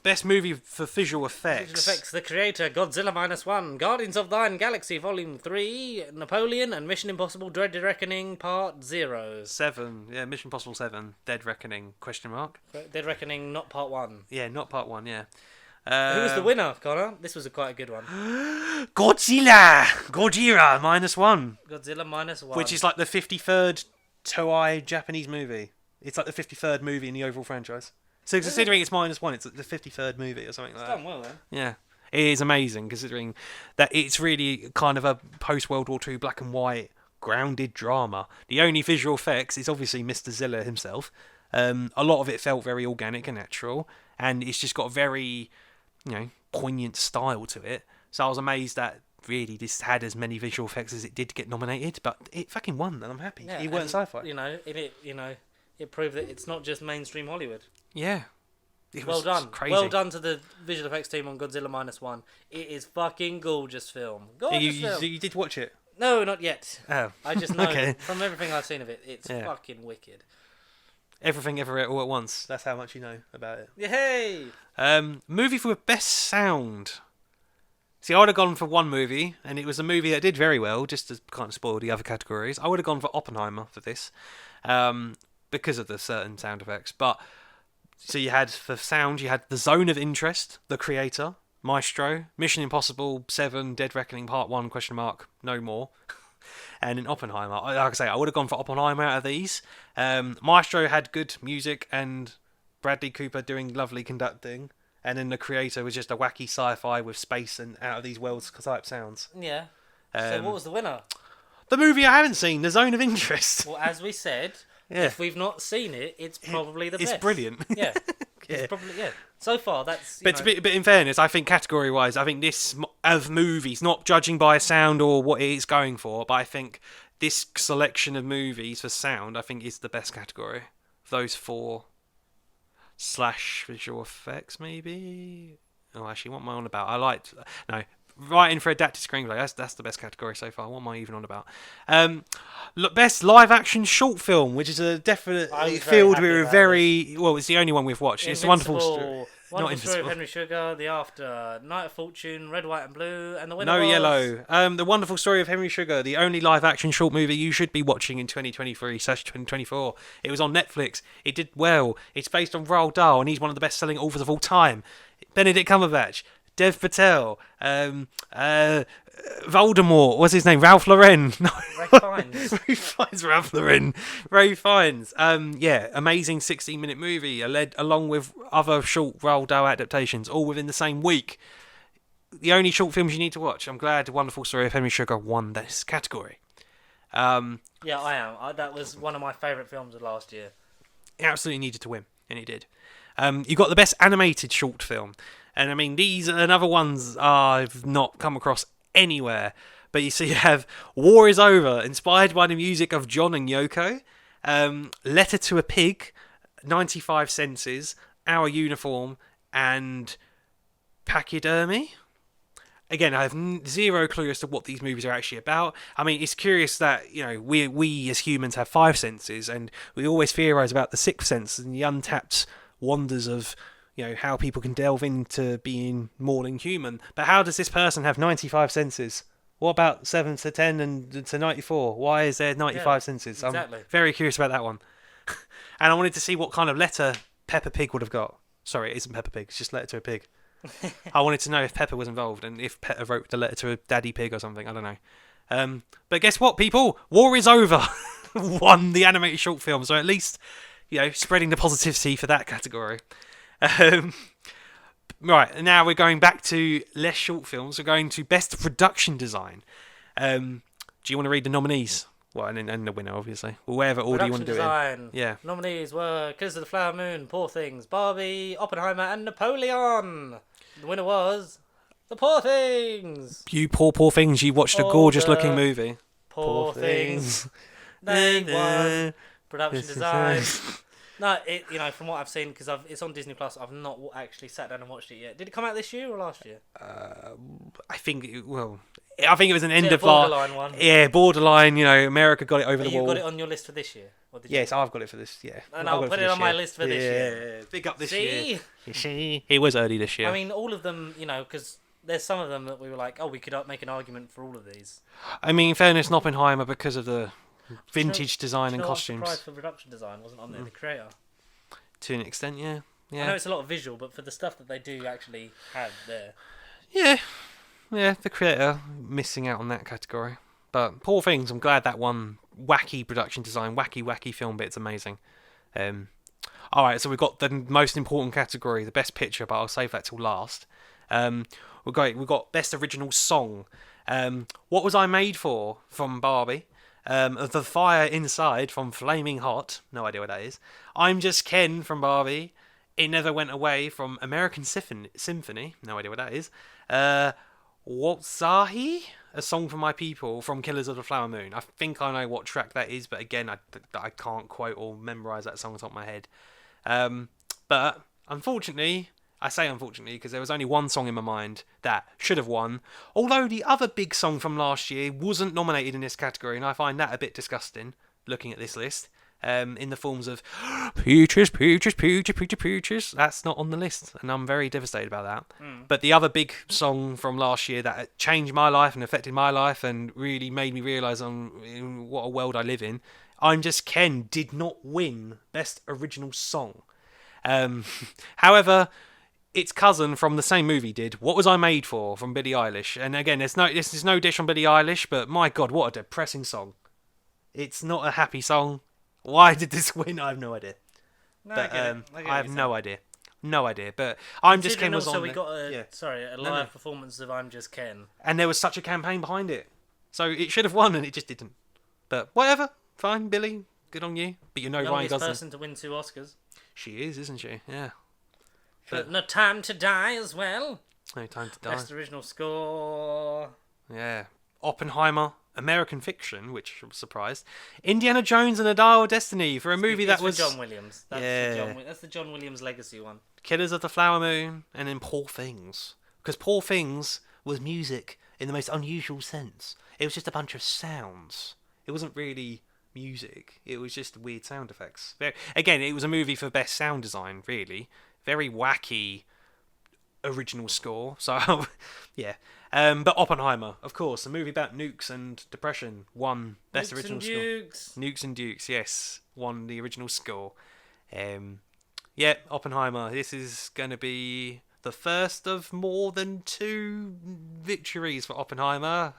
Best movie for visual effects. Visual effects. The Creator, Godzilla -1, Guardians of Thine Galaxy Volume 3, Napoleon, and Mission Impossible: Dread Reckoning Part 0. 7. Yeah, Mission Impossible 7. Dead Reckoning? Question mark. Dead Reckoning, not Part 1. Yeah, not Part 1. Yeah. Who was the winner, Connor? This was quite a good one. Godzilla -1. Godzilla -1. Which is like the 53rd Toei Japanese movie. It's like the 53rd movie in the overall franchise. So considering it's -1, it's the 53rd movie or something like that. It's done well then. Yeah. It is amazing considering that it's really kind of a post-World War II black and white grounded drama. The only visual effects is obviously Mr. Zilla himself. A lot of it felt very organic and natural, and it's just got a very, poignant style to it. So I was amazed that really this had as many visual effects as it did to get nominated, but it fucking won, and I'm happy. Yeah, It weren't sci-fi. It proved that it's not just mainstream Hollywood. Yeah. Well done. Crazy. Well done to the visual effects team on Godzilla -1. It is fucking gorgeous film. Gorgeous film. You did watch it? No, not yet. Oh. I just know Okay. from everything I've seen of it, it's fucking wicked. Everything Everywhere All at Once. That's how much you know about it. Yay! Movie for best sound. See, I would have gone for one movie, and it was a movie that did very well, just to kind of spoil the other categories. I would have gone for Oppenheimer for this, because of the certain sound effects. But so you had for sound, you had The Zone of Interest, The Creator, Maestro, Mission Impossible 7, Dead Reckoning Part 1, question mark, no more. And in Oppenheimer, like I say, I would have gone for Oppenheimer out of these. Maestro had good music and Bradley Cooper doing lovely conducting. And then The Creator was just a wacky sci-fi with space and out of these worlds type sounds. Yeah. So what was the winner? The movie I haven't seen, The Zone of Interest. Well, as we said, if we've not seen it, it's probably the best. It's brilliant. Yeah. It's probably, So far, that's... But in fairness, I think category-wise, I think this of movies, not judging by sound or what it's going for, but I think this selection of movies for sound, I think is the best category. Those 4 / visual effects, maybe? Oh, actually, what am I on about? Writing for adapted screenplay. That's the best category so far. What am I even on about? Best live action short film, which is a definite field we're very well. It's the only one we've watched. It's a wonderful story. Wonderful Story of Henry Sugar, The After, Night of Fortune, Red, White and Blue, and the winner No was... Yellow. The Wonderful Story of Henry Sugar, the only live action short movie you should be watching in 2023/2024. It was on Netflix. It did well. It's based on Roald Dahl, and he's one of the best-selling authors of all time. Benedict Cumberbatch, Dev Patel, Voldemort, what's his name? Ralph Lauren. No. Ray Fiennes. Ray Fiennes, Ralph Lauren. Ray Fiennes. Amazing 16-minute movie, along with other short Roald Dahl adaptations, all within the same week. The only short films you need to watch. I'm glad The Wonderful Story of Henry Sugar won this category. Yeah, I am. That was one of my favourite films of last year. It absolutely needed to win, and it did. You got the best animated short film. And I mean, these are other ones I've not come across anywhere. But you see, you have War is Over, inspired by the music of John and Yoko. Letter to a Pig, 95 Senses, Our Uniform, and Pachydermy. Again, I have zero clue as to what these movies are actually about. I mean, it's curious that, we as humans have 5 senses, and we always theorise about the 6th sense and the untapped wonders of how people can delve into being more than human. But how does this person have 95 senses? What about 7 to 10 and to 94? Why is there 95 senses? Exactly. I'm very curious about that one. And I wanted to see what kind of letter Peppa Pig would have got. Sorry, it isn't Peppa Pig, it's just Letter to a Pig. I wanted to know if Peppa was involved and if Peppa wrote the letter to a Daddy Pig or something. I don't know. But guess what, people? War is Over won the animated short film. So at least, spreading the positivity for that category. Right, now we're going back to less short films. We're going to Best Production Design. Do you want to read the nominees? Well, and the winner, obviously. Or whatever order you want to do it in. Yeah. Nominees were Kiss of the Flower Moon, Poor Things, Barbie, Oppenheimer, and Napoleon. The winner was The Poor Things. You poor things. You watched a gorgeous-looking movie. Poor Things. They won. Production Design. No, from what I've seen, because it's on Disney Plus, I've not actually sat down and watched it yet. Did it come out this year or last year? I think it was an end Is it a of last. borderline one? Yeah, borderline. America got it over the You wall. got it on your list for this year? Or did Yes, I've got it for this. Yeah, and I'll put it on my list for this year. Yeah, big up this See? year. You see, it was early this year. I mean, all of them, because there's some of them that we were like, oh, we could make an argument for all of these. I mean, in fairness, in Oppenheimer, because of the vintage design and I was costumes. surprised for production design wasn't on there, the creator. To an extent, yeah. I know it's a lot of visual, but for the stuff that they do actually have there. Yeah, the creator missing out on that category. But Poor Things, I'm glad that one. Wacky production design, wacky film bit's amazing. Alright, so we've got the most important category, the best picture, but I'll save that till last. We've got best original song. What Was I Made For from Barbie. The Fire Inside from Flaming Hot, no idea what that is. I'm Just Ken from Barbie. It Never Went Away from American Symphony, no idea what that is. Watsahi, A Song for My People from Killers of the Flower Moon. I think I know what track that is, but again, I can't quote or memorise that song on top of my head. But unfortunately, I say unfortunately because there was only one song in my mind that should have won, although the other big song from last year wasn't nominated in this category, and I find that a bit disgusting, looking at this list. In the forms of Peaches. That's not on the list, and I'm very devastated about that. But the other big song from last year that changed my life and affected my life and really made me realise what a world I live in, I'm Just Ken, did not win Best Original Song. However, its cousin from the same movie did. What Was I Made For from Billie Eilish. And again, this is no dish on Billie Eilish, but my God, what a depressing song. It's not a happy song. Why did this win? I have no idea. No, But I have no idea. No idea. But I'm Just Ken was also on we there. got a live performance of I'm Just Ken. And there was such a campaign behind it. So it should have won and it just didn't. But whatever. Fine, Billy. Good on you. But Ryan Youngest Gosling. person to win 2 Oscars. She is, isn't she? Yeah. But No Time to Die as well. No Time to Die. Best original score. Yeah. Oppenheimer, American Fiction, which I was surprised. Indiana Jones and the Dial of Destiny for a movie that was John Williams. That's the John Williams legacy one. Killers of the Flower Moon, and then Poor Things. Because Poor Things was music in the most unusual sense. It was just a bunch of sounds. It wasn't really music. It was just weird sound effects. Again, it was a movie for best sound design, really. Very wacky original score. So, yeah. But Oppenheimer, of course, a movie about nukes and depression, won best original score. Nukes and Dukes, yes, won the original score. Yeah, Oppenheimer. This is going to be the first of more than 2 victories for Oppenheimer.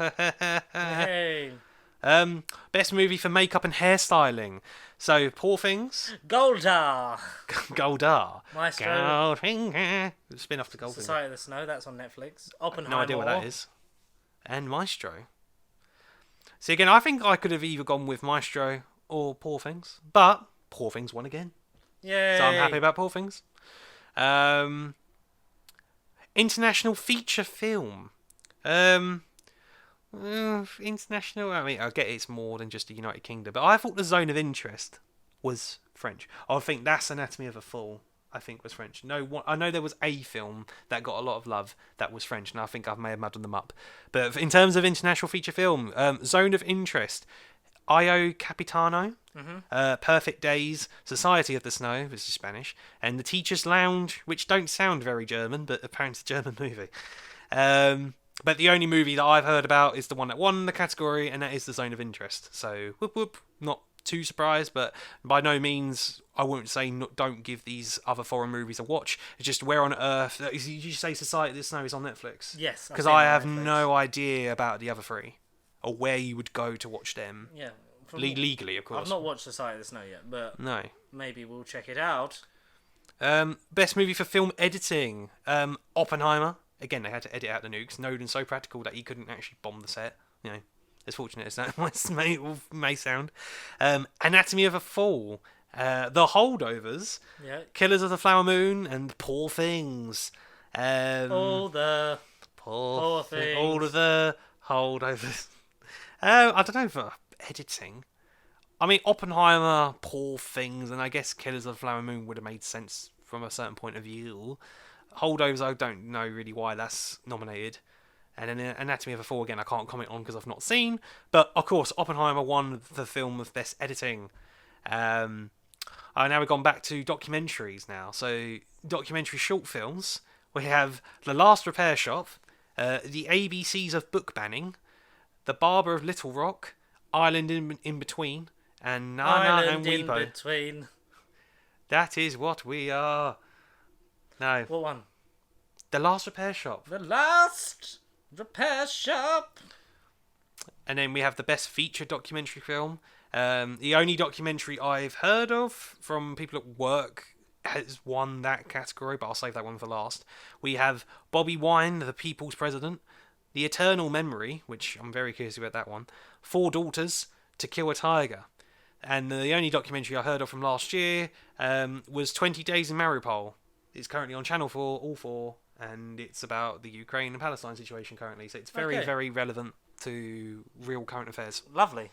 Hey. Best movie for makeup and hairstyling. So, Poor Things. Goldar. Maestro. Maestro. Spin off to Goldfinger. Society of the Snow, that's on Netflix. Oppenheimer. No idea what that is. And Maestro. See, again, I think I could have either gone with Maestro or Poor Things. But Poor Things won again. Yay. So I'm happy about Poor Things. International feature film. International. I mean, I get it's more than just the United Kingdom, but I thought The Zone of Interest was French. I think that's Anatomy of a Fall. I think was French. No, I know there was a film that got a lot of love that was French, and I think I may have muddled them up. But in terms of international feature film, Zone of Interest, Io Capitano, Perfect Days, Society of the Snow, which is Spanish, and The Teacher's Lounge, which don't sound very German, but apparently it's a German movie. But the only movie that I've heard about is the one that won the category, and that is The Zone of Interest. So, whoop whoop, not too surprised, but by no means, I won't say don't give these other foreign movies a watch. It's just where on earth... Did you say Society of the Snow is on Netflix? Yes. Because I have no idea about the other 3, or where you would go to watch them. Yeah. Legally, of course. I've not watched Society of the Snow yet, but no. Maybe we'll check it out. Best movie for film editing, Oppenheimer. Again, they had to edit out the nukes. Nolan's so practical that he couldn't actually bomb the set. You know, as fortunate as that may sound. Anatomy of a Fall, The Holdovers, Killers of the Flower Moon, and Poor Things. All the poor things. All of the Holdovers. I don't know, for editing, I mean, Oppenheimer, Poor Things, and I guess Killers of the Flower Moon would have made sense from a certain point of view. Holdovers, I don't know really why that's nominated. And then Anatomy of a Fall, again, I can't comment on because I've not seen. But, of course, Oppenheimer won the film of Best Editing. Now we've gone back to documentaries now. So, documentary short films. We have The Last Repair Shop, The ABCs of Book Banning, The Barber of Little Rock, Island in Between, and Nana and Island in Weibo. between. That is what we are. No. What one? The Last Repair Shop. The Last Repair Shop. And then we have the Best Feature Documentary Film. The only documentary I've heard of from people at work has won that category, but I'll save that one for last. We have Bobby Wine, The People's President, The Eternal Memory, which I'm very curious about that one, Four Daughters, To Kill a Tiger. And the only documentary I heard of from last year was 20 Days in Mariupol. It's currently on Channel 4, all four, and it's about the Ukraine and Palestine situation currently. So it's very, very relevant to real current affairs. Lovely.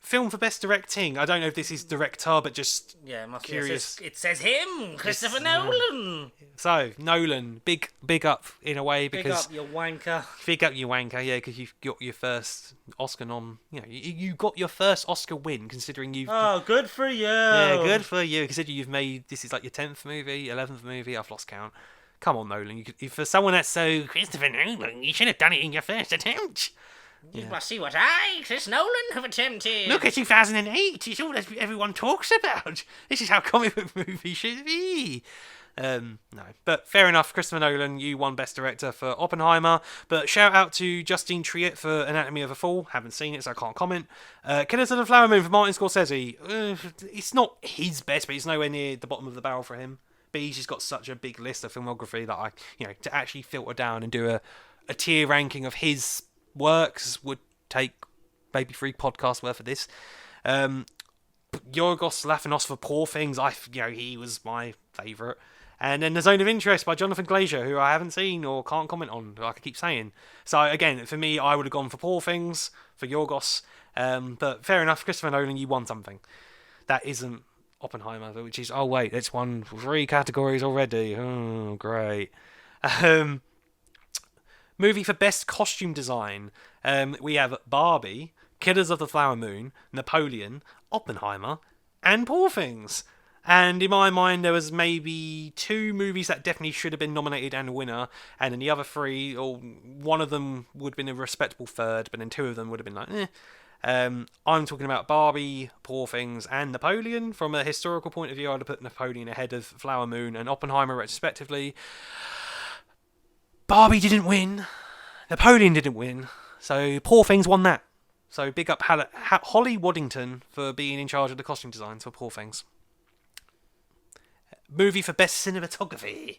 Film for Best Directing. I don't know if this is director, but just it must curious. It says him, Christopher Nolan. So Nolan, big up in a way because Big up, you wanker. Big up you wanker, yeah, because you've got your first Oscar nom. You know, you got your first Oscar win, considering you've. Oh, good for you. Yeah, good for you. Considering you've made this is like your 10th movie, 11th movie. I've lost count. Come on, Nolan. For someone that's so Christopher Nolan, you should have done it in your first attempt. You must see what I, Chris Nolan, have attempted. Look at 2008. It's all that everyone talks about. This is how comic book movies should be. No, but fair enough. Christopher Nolan, you won Best Director for Oppenheimer. But shout out to Justine Triet for Anatomy of a Fall. Haven't seen it, so I can't comment. Killers of the Flower Moon for Martin Scorsese. It's not his best, but it's nowhere near the bottom of the barrel for him. But he's just got such a big list of filmography that to actually filter down and do a tier ranking of his works would take maybe 3 podcasts worth of this. Yorgos Lanthimos for Poor Things, he was my favourite. And then The Zone of Interest by Jonathan Glazer, who I haven't seen or can't comment on, like I keep saying. So again, for me, I would have gone for Poor Things, for Yorgos. But fair enough, Christopher Nolan, you won something. That isn't Oppenheimer, which is, oh wait, it's won 3 categories already. Oh, great. Movie for Best Costume Design. We have Barbie, Killers of the Flower Moon, Napoleon, Oppenheimer, and Poor Things. And in my mind, there was maybe 2 movies that definitely should have been nominated and a winner, and then the other 3, or one of them would have been a respectable third, but then 2 of them would have been like, eh. I'm talking about Barbie, Poor Things, and Napoleon. From a historical point of view, I'd have put Napoleon ahead of Flower Moon and Oppenheimer, respectively. Barbie didn't win. Napoleon didn't win. So Poor Things won that. So big up Holly Waddington for being in charge of the costume designs for Poor Things. Movie for Best Cinematography.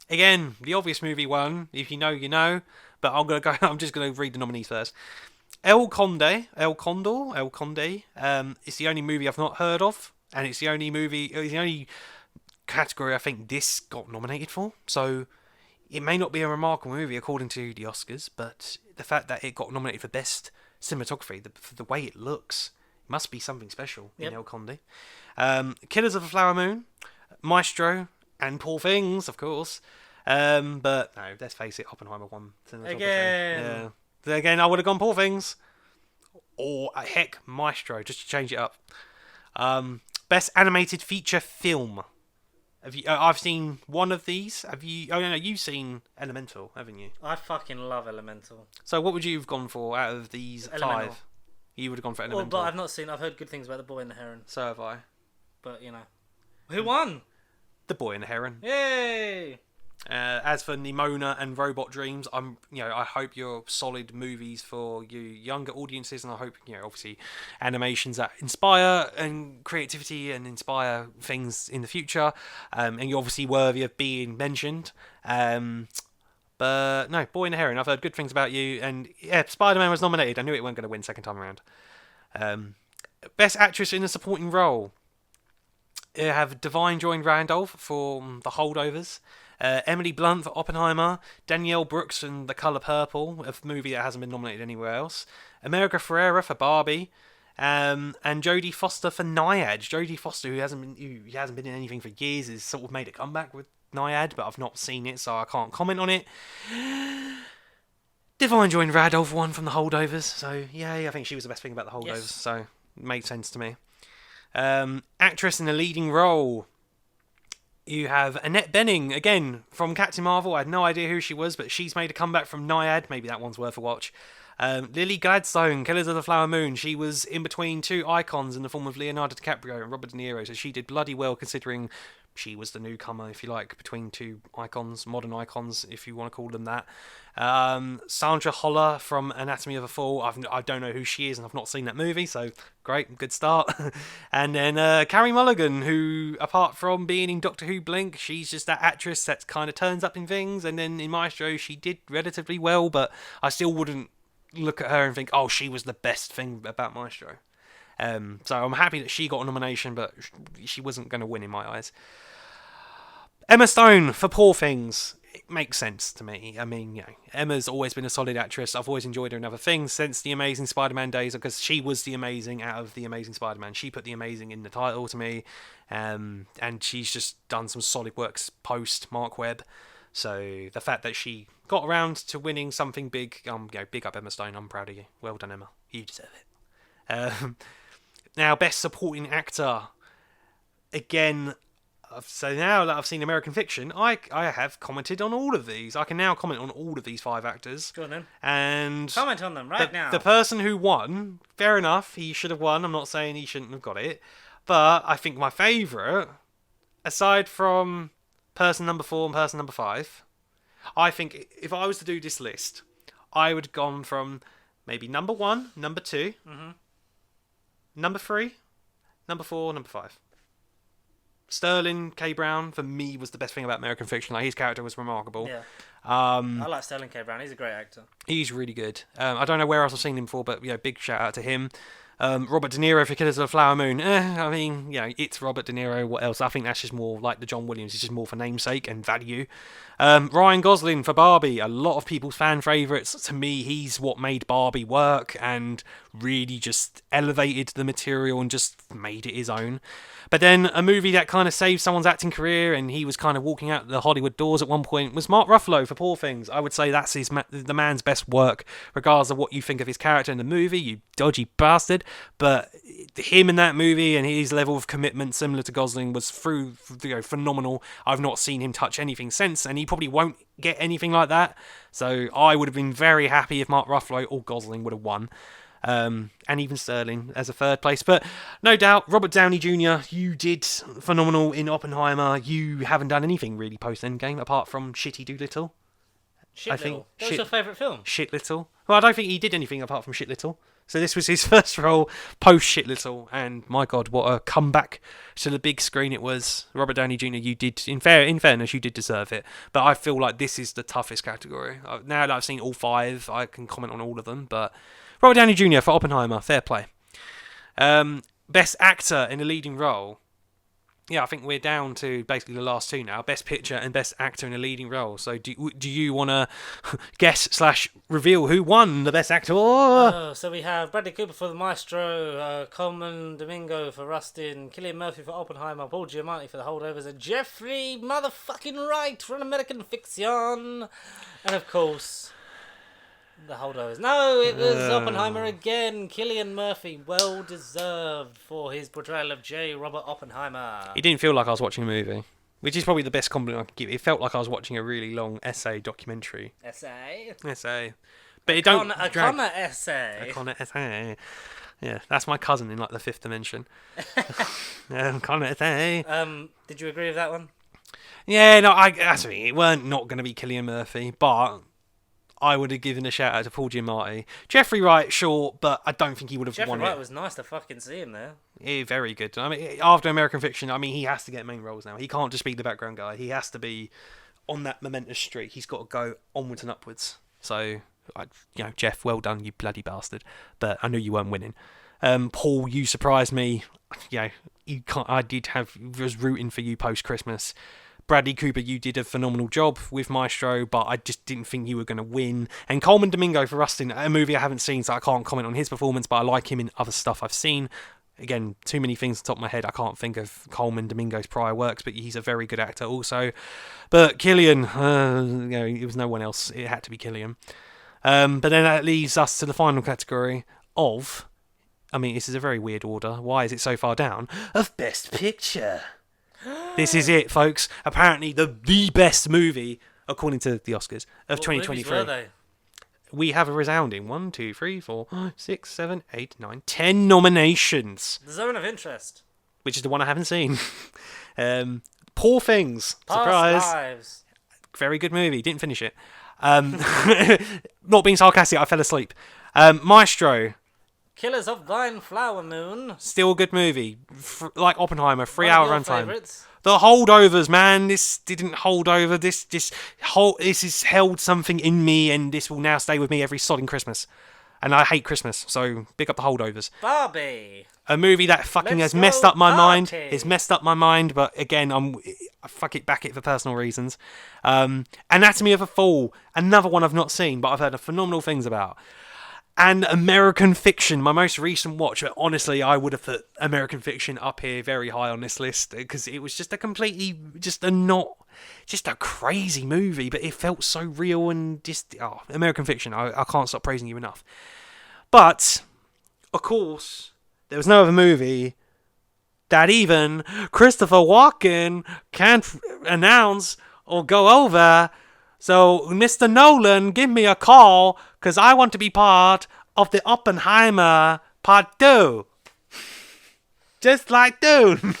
Again, the obvious movie won. If you know, you know. But I'm just gonna read the nominees first. El Conde. It's the only movie I've not heard of, and it's the only category I think this got nominated for. So it may not be a remarkable movie according to the Oscars, but the fact that it got nominated for Best Cinematography, the way it looks, must be something special in El Conde. Killers of the Flower Moon, Maestro, and Poor Things, of course. But no, let's face it, Oppenheimer won cinematography. Again, I would have gone Poor Things, or heck, Maestro, just to change it up. Best Animated Feature Film. I've seen one of these. Have you? Oh no, you've seen Elemental, haven't you? I fucking love Elemental. So what would you have gone for out of these Elemental. 5? You would have gone for Well, Elemental. but I've not seen. I've heard good things about The Boy and the Heron. So have I. But who won? The Boy and the Heron. Yay! As for Nimona and Robot Dreams, I hope you're solid movies for you younger audiences, and I hope obviously animations that inspire and creativity and inspire things in the future, and you're obviously worthy of being mentioned. But no, Boy and the Heron, I've heard good things about you, and yeah, Spider-Man was nominated. I knew it weren't going to win second time around. Best Actress in a Supporting Role. You have Divine Joy Randolph for The Holdovers. Emily Blunt for Oppenheimer. Danielle Brooks in The Colour Purple, a movie that hasn't been nominated anywhere else. America Ferrera for Barbie. And Jodie Foster for Naiad. Jodie Foster, who hasn't been in anything for years, has sort of made a comeback with Naiad, but I've not seen it, so I can't comment on it. Divine joined Radolph won from The Holdovers, so yay, I think she was the best thing about The Holdovers, Yes. so it made sense to me. Actress in a leading role. You have Annette Bening, again, from Captain Marvel. I had no idea who she was, but she's made a comeback from Naiad. Maybe that one's worth a watch. Lily Gladstone, Killers of the Flower Moon. She was in between two icons in the form of Leonardo DiCaprio and Robert De Niro, so she did bloody well considering she was the newcomer, if you like, between two icons, modern icons, if you want to call them that. Sandra Holler from Anatomy of a Fall. I don't know who she is, and I've not seen that movie, so great, good start. And then Carey Mulligan, who, apart from being in Doctor Who Blink, she's just that actress that kind of turns up in things, and then in Maestro she did relatively well, but I still wouldn't look at her and think, oh, she was the best thing about Maestro. So I'm happy that she got a nomination, but she wasn't going to win in my eyes. Emma Stone for Poor Things. It makes sense to me. I mean, you know, Emma's always been a solid actress. I've always enjoyed her in other things since the Amazing Spider-Man days, because she was the amazing out of the Amazing Spider-Man. She put the amazing in the title to me, and she's just done some solid works post Mark Webb. So the fact that she got around to winning something big, big up Emma Stone. I'm proud of you. Well done, Emma. You deserve it. Now, Best Supporting Actor. Again, so now that I've seen American Fiction, I have commented on all of these. I can now comment on all of these 5 actors. Go on then. And Comment on them right now. The person who won, fair enough, he should have won. I'm not saying he shouldn't have got it. But I think my favourite, aside from person number 4 and person number 5, I think if I was to do this list, I would have gone from maybe number 1, number 2, number 3, number 4, number 5. Sterling K. Brown, for me, was the best thing about American Fiction. Like, his character was remarkable. Yeah. I like Sterling K. Brown. He's a great actor. He's really good. I don't know where else I've seen him before, but big shout out to him. Robert De Niro for Killers of the Flower Moon. I mean, it's Robert De Niro. What else? I think that's just more like the John Williams. It's just more for namesake and value. Ryan Gosling for Barbie. A lot of people's fan favourites. To me, he's what made Barbie work and really just elevated the material and just made it his own. But then a movie that kind of saved someone's acting career and he was kind of walking out the Hollywood doors at one point was Mark Ruffalo for Poor Things. I would say that's the man's best work, regardless of what you think of his character in the movie, you dodgy bastard. But him in that movie and his level of commitment, similar to Gosling, was phenomenal. I've not seen him touch anything since, and he probably won't get anything like that. So I would have been very happy if Mark Ruffalo or Gosling would have won. And even Sterling as a third place. But no doubt, Robert Downey Jr., you did phenomenal in Oppenheimer. You haven't done anything really post-Endgame apart from Shitty Doolittle. That was your favourite film? Shit Little. Well, I don't think he did anything apart from Shit Little. So this was his first role post Shit Little, and my God, what a comeback to the big screen it was. Robert Downey Jr., you did, in fairness, you did deserve it. But I feel like this is the toughest category. Now that I've seen all 5, I can comment on all of them, but Robert Downey Jr. for Oppenheimer, fair play. Best Actor in a Leading Role. Yeah, I think we're down to basically the last 2 now. Best Picture and Best Actor in a Leading Role. So do you want to guess/reveal who won the Best Actor? So we have Bradley Cooper for The Maestro, Coleman Domingo for Rustin, Cillian Murphy for Oppenheimer, Paul Giamatti for The Holdovers, and Jeffrey motherfucking Wright for An American Fiction. And of course, The Holdovers. No, it was Oppenheimer again. Cillian Murphy, well deserved for his portrayal of J. Robert Oppenheimer. It didn't feel like I was watching a movie, which is probably the best compliment I could give. It felt like I was watching a really long documentary. Essay. But it don't a drag. Connor essay. A Connor essay. Yeah, that's my cousin in like the 5th dimension. Connor essay. Did you agree with that one? Yeah, no, actually, it weren't not going to be Cillian Murphy, but I would have given a shout out to Paul Giamatti. Jeffrey Wright, sure, but I don't think he would have won it. Jeffrey Wright was nice to fucking see him there. Yeah, very good. I mean, after American Fiction, I mean, he has to get main roles now. He can't just be the background guy. He has to be on that momentous streak. He's got to go onwards and upwards. So, Jeff, well done, you bloody bastard. But I knew you weren't winning. Paul, you surprised me. You can't. I was rooting for you post Christmas. Bradley Cooper, you did a phenomenal job with Maestro, but I just didn't think you were going to win. And Coleman Domingo for Rustin, a movie I haven't seen, so I can't comment on his performance, but I like him in other stuff I've seen. Again, too many things on top of my head. I can't think of Coleman Domingo's prior works, but he's a very good actor also. But Killian, it was no one else. It had to be Killian. But then that leads us to the final category of... this is a very weird order. Why is it so far down? Of Best Picture. This is it, folks. Apparently the best movie, according to the Oscars, of 2023. Were they? We have a resounding 1, 2, 3, 4, 5, 6, 7, 8, 9, 10 nominations. The Zone of Interest. Which is the one I haven't seen. Poor Things. Past Surprise. Lives. Very good movie. Didn't finish it. Not being sarcastic, I fell asleep. Maestro. Killers of Thine Flower Moon. Still a good movie. Like Oppenheimer, 3-hour runtime. Favorites. The holdovers, man. This didn't hold over. This has held something in me, and this will now stay with me every sodding Christmas. And I hate Christmas, so big up the holdovers. Barbie. A movie that fucking has messed up my mind. It's messed up my mind, but again, I fuck it back it for personal reasons. Anatomy of a Fall, another one I've not seen, but I've heard phenomenal things about. And American Fiction, my most recent watch. But honestly, I would have put American Fiction up here very high on this list because it was just a crazy movie, but it felt so real and American Fiction. I can't stop praising you enough. But, of course, there was no other movie that even Christopher Walken can't announce or go over. So, Mr. Nolan, give me a call, because I want to be part of the Oppenheimer Part 2. Just like Dune.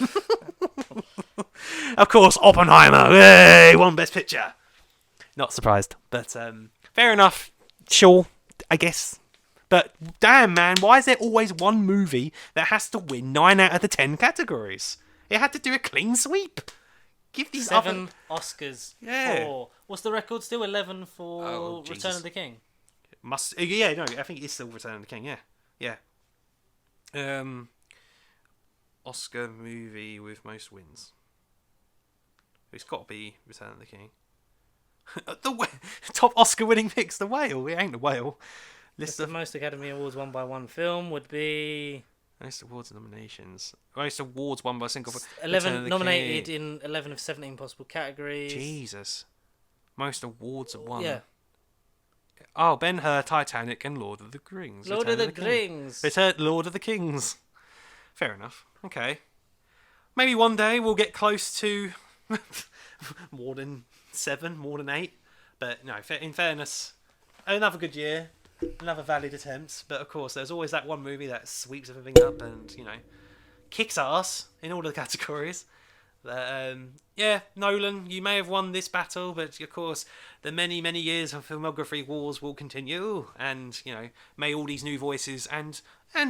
Of course, Oppenheimer. Yay, won Best Picture. Not surprised, but fair enough. Sure, I guess. But damn, man, why is there always one movie that has to win 9 out of the 10 categories? It had to do a clean sweep. Give these 7 Oscars. Yeah. For... What's the record still? 11 for Return of the King. I think it's still Return of the King. Yeah. Oscar movie with most wins. It's got to be Return of the King. Top Oscar winning picks, The Whale. It ain't The Whale. The most Academy Awards won by one film would be... Most awards and nominations. Most awards won by a single... 11 nominated in 11 of 17 possible categories. Jesus. Most awards won. Yeah. Oh, Ben-Hur, Titanic, and Lord of the Rings. Lord of the Rings. Lord of the Kings. Fair enough. Okay. Maybe one day we'll get close to more than 7, more than 8. But no, in fairness, another good year. Another valid attempt, but of course there's always that one movie that sweeps everything up and, kicks ass in all the categories. Nolan, you may have won this battle, but of course the many, many years of filmography wars will continue, and, may all these new voices and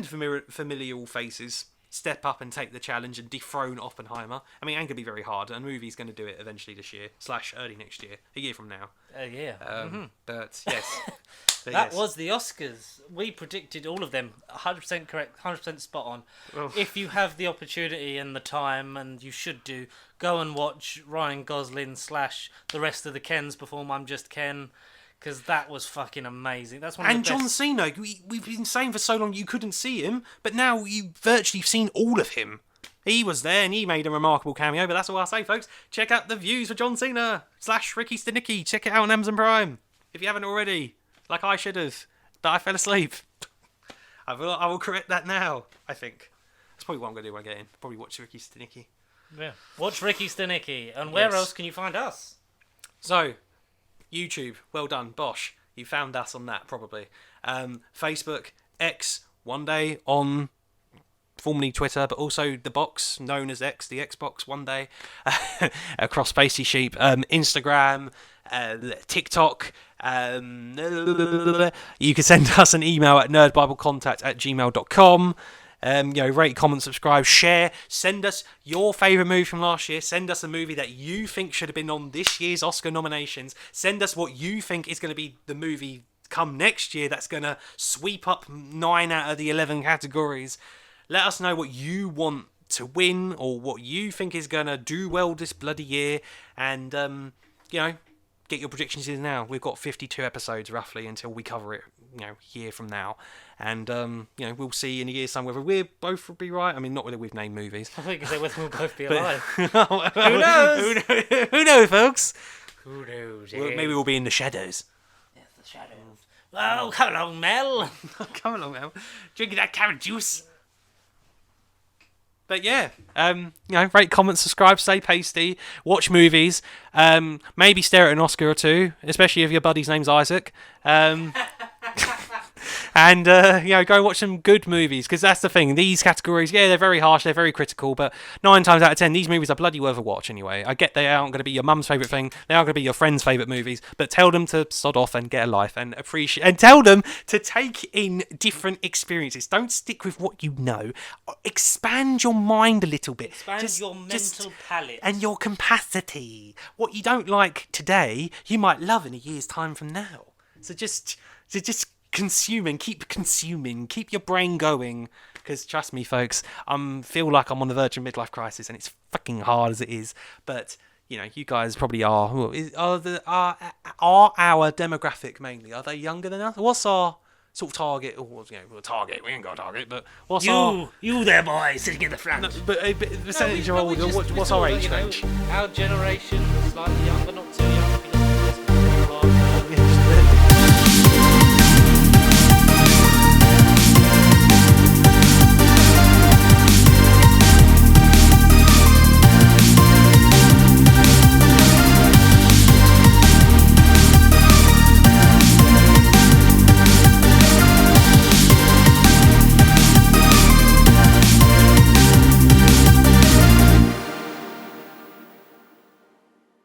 familiar faces step up and take the challenge and dethrone Oppenheimer. I mean, it ain't going to be very hard. A movie's going to do it eventually this year, / early next year, a year from now. But yes. That was the Oscars. We predicted all of them. 100% correct, 100% spot on. Oh. If you have the opportunity and the time, and you should do, go and watch Ryan Gosling / the rest of the Kens perform I'm Just Ken, because that was fucking amazing. That's one of the best. John Cena, we've been saying for so long you couldn't see him, but now you've virtually seen all of him. He was there and he made a remarkable cameo, but that's all I'll say, folks. Check out the views for John Cena / Ricky Stanicky. Check it out on Amazon Prime, if you haven't already. Like I should have, but I fell asleep. I will correct that now, I think. That's probably what I'm going to do when I get in. Probably watch Ricky Stanicky. Yeah. Watch Ricky Stanicky. And where else can you find us? So, YouTube. Well done, Bosh. You found us on that, probably. Facebook, X, one day on... formerly Twitter, but also the box known as X, the Xbox, one day across Spacey Sheep, Instagram, TikTok. You can send us an email at nerdbiblecontact@gmail.com. Rate, comment, subscribe, share. Send us your favourite movie from last year. Send us a movie that you think should have been on this year's Oscar nominations. Send us what you think is going to be the movie come next year that's going to sweep up 9 out of the 11 categories. Let us know what you want to win or what you think is gonna do well this bloody year, and get your predictions in now. We've got 52 episodes roughly until we cover it, a year from now, and we'll see in a year's time whether we're both will be right. I mean, not whether we've named movies. I think whether we'll both be alive. Who knows? Who knows, folks? Who knows? Maybe we'll be in the shadows. Yes, the shadows. Oh, come along, Mel. Come along, Mel. Drinking that carrot juice. But yeah, rate, comment, subscribe, stay pasty, watch movies, maybe stare at an Oscar or two, especially if your buddy's name's Isaac. And go watch some good movies, because that's the thing. These categories, they're very harsh, they're very critical, but 9 times out of 10, these movies are bloody worth a watch anyway. I get they aren't going to be your mum's favourite thing, they aren't going to be your friend's favourite movies, but tell them to sod off and get a life and appreciate, and tell them to take in different experiences. Don't stick with what you know. Expand your mind a little bit. Expand your mental palette. And your capacity. What you don't like today, you might love in a year's time from now. So just keep your brain going, because trust me, folks, feel like I'm on the verge of midlife crisis, and it's fucking hard as it is, but you guys probably are. Are our demographic mainly, are they younger than us? What's our sort of target? Or target, we ain't got a target, but what's you there, boy, sitting in the front. No, but percentage of older, what's our age range? Our generation, slightly younger, not too young.